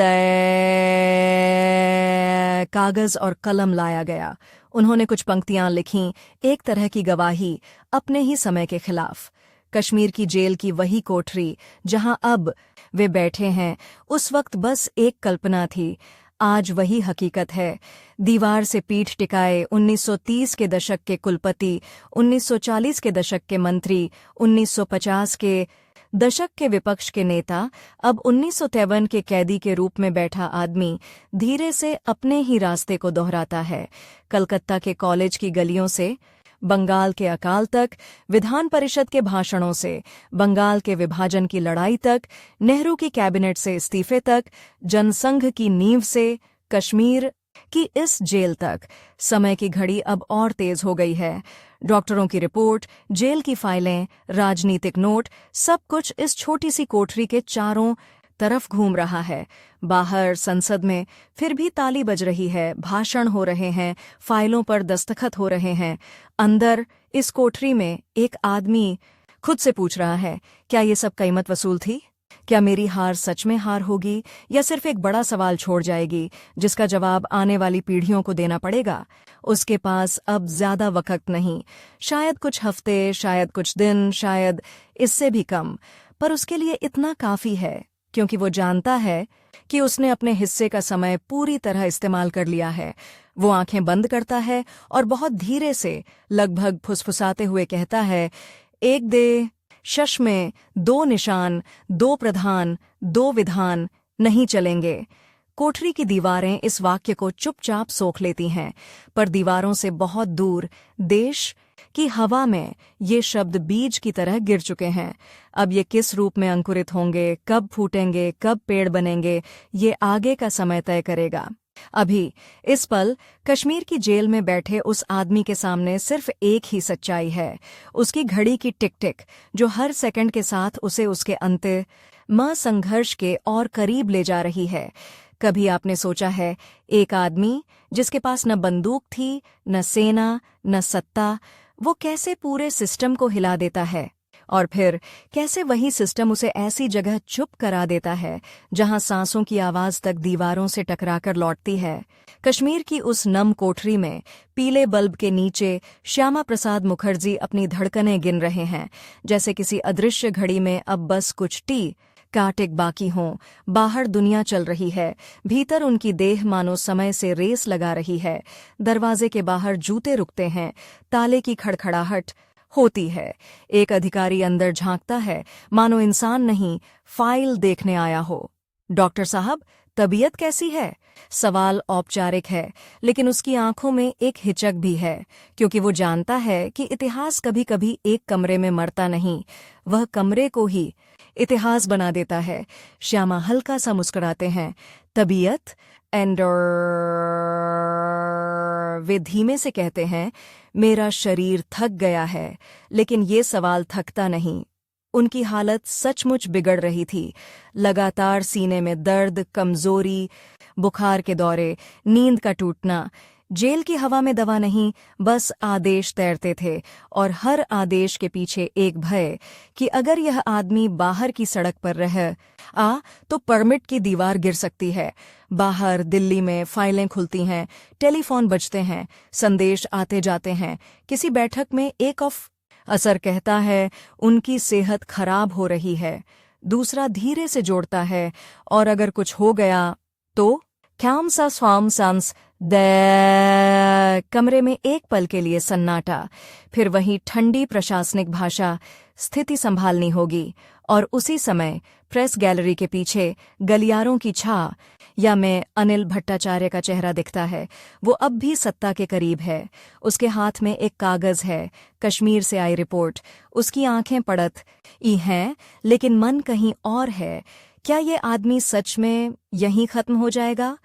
Speaker 1: कागज और कलम लाया गया। उन्होंने कुछ पंक्तियां लिखीं, एक तरह की गवाही अपने ही समय के खिलाफ। कश्मीर की जेल की वही कोठरी जहां अब वे बैठे हैं, उस वक्त बस एक कल्पना थी, आज वही हकीकत है। दीवार से पीठ टिकाए 1930 के दशक के कुलपति, 1940 के दशक के मंत्री, 1950 के दशक के विपक्ष के नेता, अब 1953 के कैदी के रूप में बैठा आदमी धीरे से अपने ही रास्ते को दोहराता है। कलकत्ता के कॉलेज की गलियों से बंगाल के अकाल तक, विधान परिषद के भाषणों से बंगाल के विभाजन की लड़ाई तक, नेहरू की कैबिनेट से इस्तीफे तक, जनसंघ की नींव से कश्मीर की इस जेल तक, समय की घड़ी अब और तेज हो गई है। डॉक्टरों की रिपोर्ट, जेल की फाइलें, राजनीतिक नोट, सब कुछ इस छोटी सी कोठरी के चारों तरफ घूम रहा है। बाहर संसद में फिर भी ताली बज रही है, भाषण हो रहे हैं, फाइलों पर दस्तखत हो रहे हैं। अंदर इस कोठरी में एक आदमी खुद से पूछ रहा है, क्या ये सब कीमत वसूल थी? क्या मेरी हार सच में हार होगी, या सिर्फ एक बड़ा सवाल छोड़ जाएगी जिसका जवाब आने वाली पीढ़ियों को देना पड़ेगा? उसके पास अब ज्यादा वक्त नहीं, शायद कुछ हफ्ते, शायद कुछ दिन, शायद इससे भी कम, पर उसके लिए इतना काफी है क्योंकि वो जानता है कि उसने अपने हिस्से का समय पूरी तरह इस्तेमाल कर लिया है। वो आंखें बंद करता है और बहुत धीरे से, लगभग फुसफुसाते हुए कहता है, एक दे शश में 2 निशान, 2 प्रधान, 2 विधान नहीं चलेंगे। कोठरी की दीवारें इस वाक्य को चुपचाप सोख लेती हैं, पर दीवारों से बहुत दूर देश की हवा में ये शब्द बीज की तरह गिर चुके हैं। अब ये किस रूप में अंकुरित होंगे, कब फूटेंगे, कब पेड़ बनेंगे, ये आगे का समय तय करेगा। अभी इस पल कश्मीर की जेल में बैठे उस आदमी के सामने सिर्फ एक ही सच्चाई है, उसकी घड़ी की टिक टिक, जो हर सेकंड के साथ उसे उसके अंतिम संघर्ष के और करीब ले जा रही है। कभी आपने सोचा है, एक आदमी जिसके पास न बंदूक थी, न सेना, न सत्ता, वो कैसे पूरे सिस्टम को हिला देता है, और फिर कैसे वही सिस्टम उसे ऐसी जगह चुप करा देता है जहां सांसों की आवाज तक दीवारों से टकराकर लौटती है। कश्मीर की उस नम कोठरी में पीले बल्ब के नीचे श्यामा प्रसाद मुखर्जी अपनी धड़कनें गिन रहे हैं, जैसे किसी अदृश्य घड़ी में अब बस कुछ टी काटिक बाकी हों। बाहर दुनिया चल रही है, भीतर उनकी देह मानो समय से रेस लगा रही है। दरवाजे के बाहर जूते रुकते हैं, ताले की खड़खड़ाहट होती है। एक अधिकारी अंदर झांकता है, मानो इंसान नहीं, फाइल देखने आया हो। डॉक्टर साहब, तबीयत कैसी है? सवाल औपचारिक है, लेकिन उसकी आंखों में एक हिचक भी है, क्योंकि वो जानता है कि इतिहास कभी कभी एक कमरे में मरता नहीं, वह कमरे को ही इतिहास बना देता है। श्यामा हल्का सा मुस्कुराते हैं। तबीयत एंड वे धीमे से कहते हैं, मेरा शरीर थक गया है। लेकिन ये सवाल थकता नहीं। उनकी हालत सचमुच बिगड़ रही थी। लगातार सीने में दर्द, कमजोरी, बुखार के दौरे, नींद का टूटना। जेल की हवा में दवा नहीं, बस आदेश तैरते थे, और हर आदेश के पीछे एक भय कि अगर यह आदमी बाहर की सड़क पर रह तो परमिट की दीवार गिर सकती है। बाहर दिल्ली में फाइलें खुलती हैं, टेलीफोन बजते हैं, संदेश आते जाते हैं। किसी बैठक में एक असर कहता है, उनकी सेहत खराब हो रही है। दूसरा धीरे से जोड़ता है, और अगर कुछ हो गया तो ख्याम सा स्वाम सांस द कमरे में एक पल के लिए सन्नाटा, फिर वही ठंडी प्रशासनिक भाषा, स्थिति संभालनी होगी। और उसी समय प्रेस गैलरी के पीछे गलियारों की छा या में अनिल भट्टाचार्य का चेहरा दिखता है। वो अब भी सत्ता के करीब है। उसके हाथ में एक कागज है, कश्मीर से आई रिपोर्ट। उसकी आंखें पड़त ई हैं, लेकिन मन कहीं और है। क्या ये आदमी सच में यहीं खत्म हो जाएगा?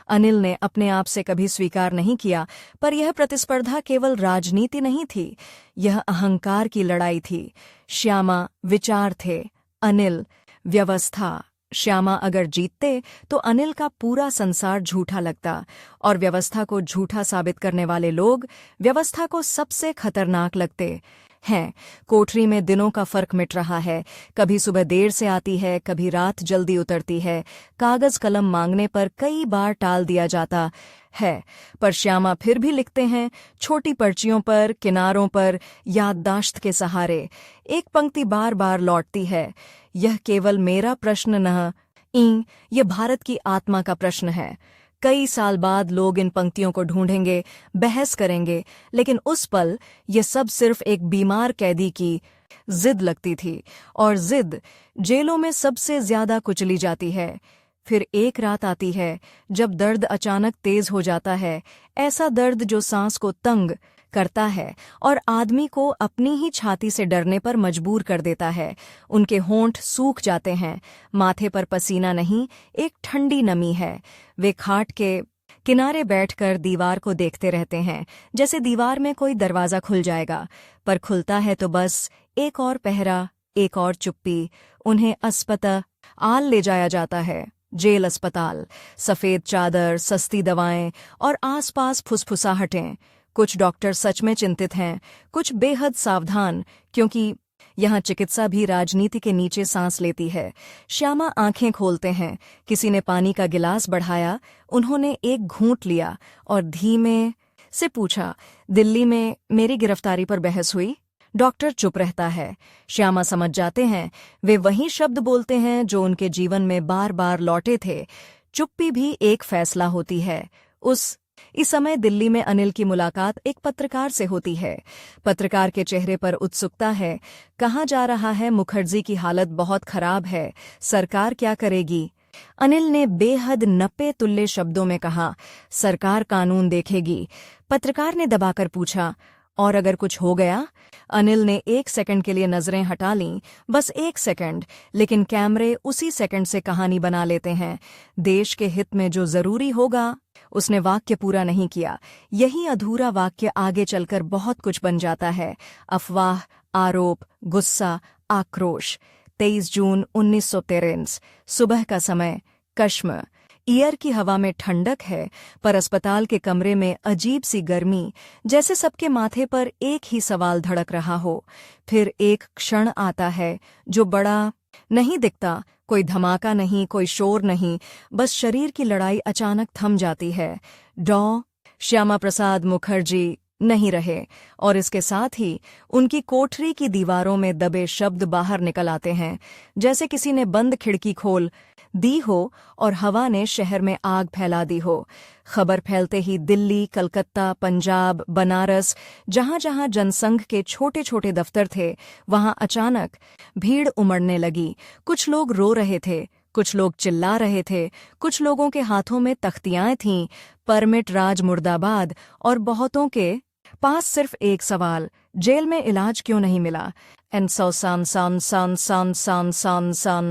Speaker 1: अनिल ने अपने आप से कभी स्वीकार नहीं किया, पर यह प्रतिस्पर्धा केवल राजनीति नहीं थी, यह अहंकार की लड़ाई थी। श्यामा विचार थे, अनिल व्यवस्था। श्यामा अगर जीतते तो अनिल का पूरा संसार झूठा लगता, और व्यवस्था को झूठा साबित करने वाले लोग व्यवस्था को सबसे खतरनाक लगते हैं। कोठरी में दिनों का फर्क मिट रहा है। कभी सुबह देर से आती है, कभी रात जल्दी उतरती है। कागज कलम मांगने पर कई बार टाल दिया जाता है, पर श्यामा फिर भी लिखते हैं, छोटी पर्चियों पर, किनारों पर, याददाश्त के सहारे। एक पंक्ति बार बार लौटती है, यह केवल मेरा प्रश्न नहीं, यह भारत की आत्मा का प्रश्न है। कई साल बाद लोग इन पंक्तियों को ढूंढेंगे, बहस करेंगे, लेकिन उस पल ये सब सिर्फ एक बीमार कैदी की जिद लगती थी, और जिद जेलों में सबसे ज्यादा कुचली जाती है। फिर एक रात आती है जब दर्द अचानक तेज हो जाता है, ऐसा दर्द जो सांस को तंग करता है और आदमी को अपनी ही छाती से डरने पर मजबूर कर देता है। उनके होंठ सूख जाते हैं, माथे पर पसीना नहीं, एक ठंडी नमी है। वे खाट के किनारे बैठकर दीवार को देखते रहते हैं, जैसे दीवार में कोई दरवाजा खुल जाएगा, पर खुलता है तो बस एक और पहरा, एक और चुप्पी। उन्हें अस्पताल ले जाया जाता है, जेल अस्पताल। सफेद चादर, सस्ती दवाएं और आसपास फुसफुसाहटें। कुछ डॉक्टर सच में चिंतित हैं, कुछ बेहद सावधान, क्योंकि यहाँ चिकित्सा भी राजनीति के नीचे सांस लेती है। श्यामा आंखें खोलते हैं। किसी ने पानी का गिलास बढ़ाया, उन्होंने एक घूंट लिया और धीमे से पूछा, दिल्ली में मेरी गिरफ्तारी पर बहस हुई? डॉक्टर चुप रहता है। श्यामा समझ जाते हैं वे वही शब्द बोलते हैं जो उनके जीवन में बार बार लौटे थे। चुप्पी भी एक फैसला होती है। इस समय दिल्ली में अनिल की मुलाकात एक पत्रकार से होती है। पत्रकार के चेहरे पर उत्सुकता है। कहाँ जा रहा है? मुखर्जी की हालत बहुत खराब है, सरकार क्या करेगी? अनिल ने बेहद नपे तुल्ले शब्दों में कहा, सरकार कानून देखेगी। पत्रकार ने दबाकर पूछा, और अगर कुछ हो गया? अनिल ने 1 सेकंड के लिए नजरें हटा लीं, बस 1 सेकंड, लेकिन कैमरे उसी सेकंड से कहानी बना लेते हैं। देश के हित में जो जरूरी होगा। उसने वाक्य पूरा नहीं किया। यही अधूरा वाक्य आगे चलकर बहुत कुछ बन जाता है। अफवाह, आरोप, गुस्सा, आक्रोश। 23 जून 1943, सुबह का समय, कश्म। ईयर की हवा में ठंडक है, पर अस्पताल के कमरे में अजीब सी गर्मी, जैसे सबके माथे पर एक ही सवाल धड़क रहा हो। फिर एक क्षण आता है जो बड़ा नहीं दिखता, कोई धमाका नहीं, कोई शोर नहीं, बस शरीर की लड़ाई अचानक थम जाती है। डॉ. श्यामा प्रसाद मुखर्जी नहीं रहे, और इसके साथ ही उनकी कोठरी की दीवारों में दबे शब्द बाहर निकल आते हैं, जैसे किसी ने बंद खिड़की खोल दी हो और हवा ने शहर में आग फैला दी हो। खबर फैलते ही दिल्ली, कलकत्ता, पंजाब, बनारस, जहां जहां जनसंघ के छोटे छोटे दफ्तर थे, वहां अचानक भीड़ उमड़ने लगी। कुछ लोग रो रहे थे, कुछ लोग चिल्ला रहे थे, कुछ लोगों के हाथों में तख्तियां थीं, परमिट राज मुर्दाबाद, और बहुतों के पास सिर्फ एक सवाल, जेल में इलाज क्यों नहीं मिला? सान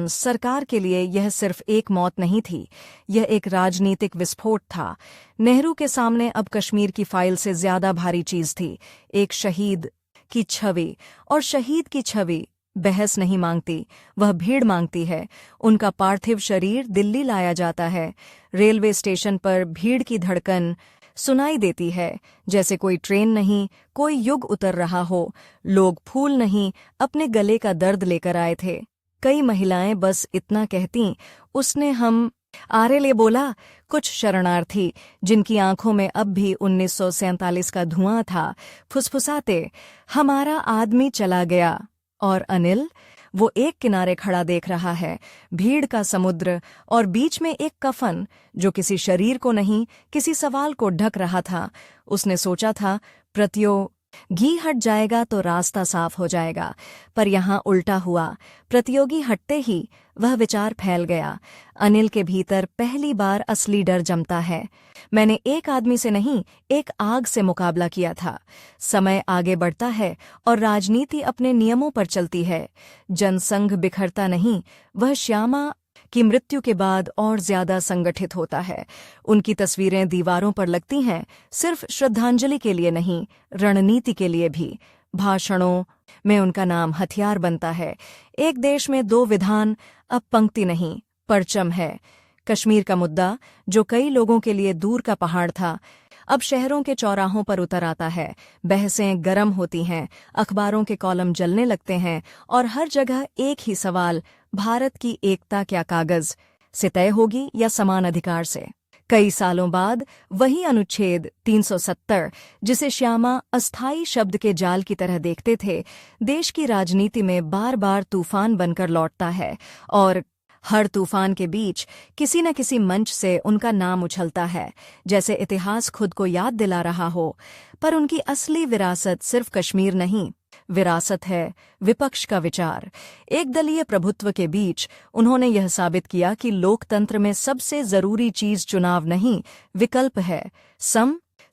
Speaker 1: सरकार के लिए यह सिर्फ एक मौत नहीं थी, यह एक राजनीतिक विस्फोट था। नेहरू के सामने अब कश्मीर की फाइल से ज्यादा भारी चीज थी, एक शहीद की छवि, और शहीद की छवि बहस नहीं मांगती, वह भीड़ मांगती है। उनका पार्थिव शरीर दिल्ली लाया जाता है। रेलवे स्टेशन पर भीड़ की धड़कन सुनाई देती है, जैसे कोई ट्रेन नहीं, कोई युग उतर रहा हो। लोग फूल नहीं, अपने गले का दर्द लेकर आए थे। कई महिलाएं बस इतना कहती, उसने हम आरे ले बोला। कुछ शरणार्थी, जिनकी आंखों में अब भी 1947 का धुआं था, फुसफुसाते, हमारा आदमी चला गया। और अनिल, वो एक किनारे खड़ा देख रहा है, भीड़ का समुद्र, और बीच में एक कफन जो किसी शरीर को नहीं, किसी सवाल को ढक रहा था। उसने सोचा था प्रतियोगी हट जाएगा तो रास्ता साफ हो जाएगा, पर यहाँ उल्टा हुआ। प्रतियोगी हटते ही वह विचार फैल गया। अनिल के भीतर पहली बार असली डर जमता है। मैंने एक आदमी से नहीं, एक आग से मुकाबला किया था। समय आगे बढ़ता है और राजनीति अपने नियमों पर चलती है। जनसंघ बिखरता नहीं, वह श्यामा की मृत्यु के बाद और ज्यादा संगठित होता है। उनकी तस्वीरें दीवारों पर लगती हैं, सिर्फ श्रद्धांजलि के लिए नहीं, रणनीति के लिए भी। भाषणों में उनका नाम हथियार बनता है। एक देश में 2 विधान, अब पंक्ति नहीं, परचम है। कश्मीर का मुद्दा, जो कई लोगों के लिए दूर का पहाड़ था, अब शहरों के चौराहों पर उतर आता है। बहसें गर्म होती हैं, अखबारों के कॉलम जलने लगते हैं, और हर जगह एक ही सवाल, भारत की एकता क्या कागज से तय होगी या समान अधिकार से? कई सालों बाद वही अनुच्छेद 370, जिसे श्यामा अस्थायी शब्द के जाल की तरह देखते थे, देश की राजनीति में बार बार तूफान बनकर लौटता है, और हर तूफान के बीच किसी न किसी मंच से उनका नाम उछलता है, जैसे इतिहास खुद को याद दिला रहा हो। पर उनकी असली विरासत सिर्फ कश्मीर नहीं, विरासत है विपक्ष का विचार। एक दलीय प्रभुत्व के बीच उन्होंने यह साबित किया कि लोकतंत्र में सबसे जरूरी चीज चुनाव नहीं, विकल्प है।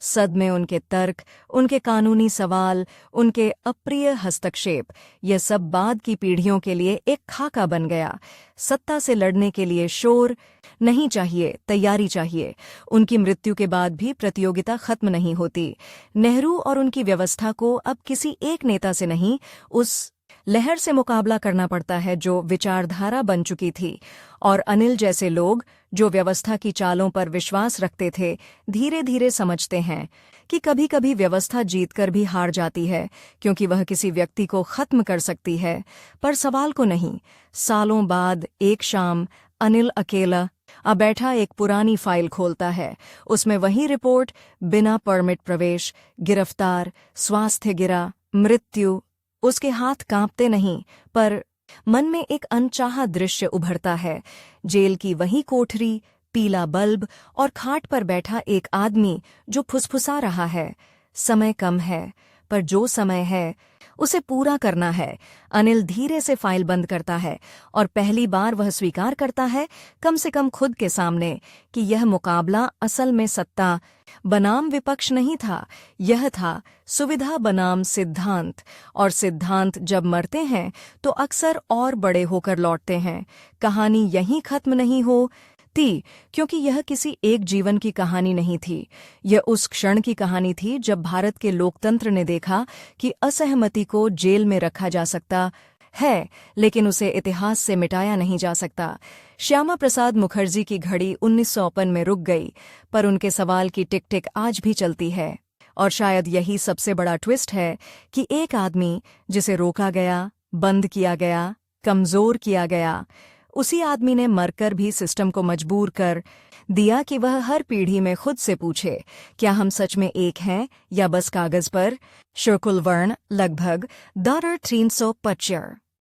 Speaker 1: सद में उनके तर्क, उनके कानूनी सवाल, उनके अप्रिय हस्तक्षेप, यह सब बाद की पीढ़ियों के लिए एक खाका बन गया। सत्ता से लड़ने के लिए शोर नहीं चाहिए, तैयारी चाहिए। उनकी मृत्यु के बाद भी प्रतियोगिता खत्म नहीं होती। नेहरू और उनकी व्यवस्था को अब किसी एक नेता से नहीं, उस लहर से मुकाबला करना पड़ता है जो विचारधारा बन चुकी थी। और अनिल जैसे लोग, जो व्यवस्था की चालों पर विश्वास रखते थे, धीरे धीरे समझते हैं कि कभी कभी व्यवस्था जीतकर भी हार जाती है, क्योंकि वह किसी व्यक्ति को खत्म कर सकती है, पर सवाल को नहीं। सालों बाद एक शाम अनिल अकेला बैठा एक पुरानी फाइल खोलता है। उसमें वही रिपोर्ट, बिना परमिट प्रवेश, गिरफ्तार, स्वास्थ्य गिरा, मृत्यु, उसके हाथ कांपते नहीं, पर मन में एक अनचाहा दृश्य उभरता है। जेल की वही कोठरी, पीला बल्ब और खाट पर बैठा एक आदमी जो फुसफुसा रहा है, समय कम है, पर जो समय है उसे पूरा करना है। अनिल धीरे से फाइल बंद करता है और पहली बार वह स्वीकार करता है, कम से कम खुद के सामने, कि यह मुकाबला असल में सत्ता बनाम विपक्ष नहीं था, यह था सुविधा बनाम सिद्धांत। और सिद्धांत जब मरते हैं तो अक्सर और बड़े होकर लौटते हैं। कहानी यहीं खत्म नहीं होती, क्योंकि यह किसी एक जीवन की कहानी नहीं थी। यह उस क्षण की कहानी थी जब भारत के लोकतंत्र ने देखा कि असहमति को जेल में रखा जा सकता है, लेकिन उसे इतिहास से मिटाया नहीं जा सकता। श्यामा प्रसाद मुखर्जी की घड़ी 1955 में रुक गई, पर उनके सवाल की टिक टिक आज भी चलती है। और शायद यही सबसे बड़ा ट्विस्ट है कि एक आदमी जिसे रोका गया, बंद किया गया, कमजोर किया गया, उसी आदमी ने मरकर भी सिस्टम को मजबूर कर दिया कि वह हर पीढ़ी में खुद से पूछे, क्या हम सच में एक हैं या बस कागज पर? शुक्ल वर्ण लगभग 350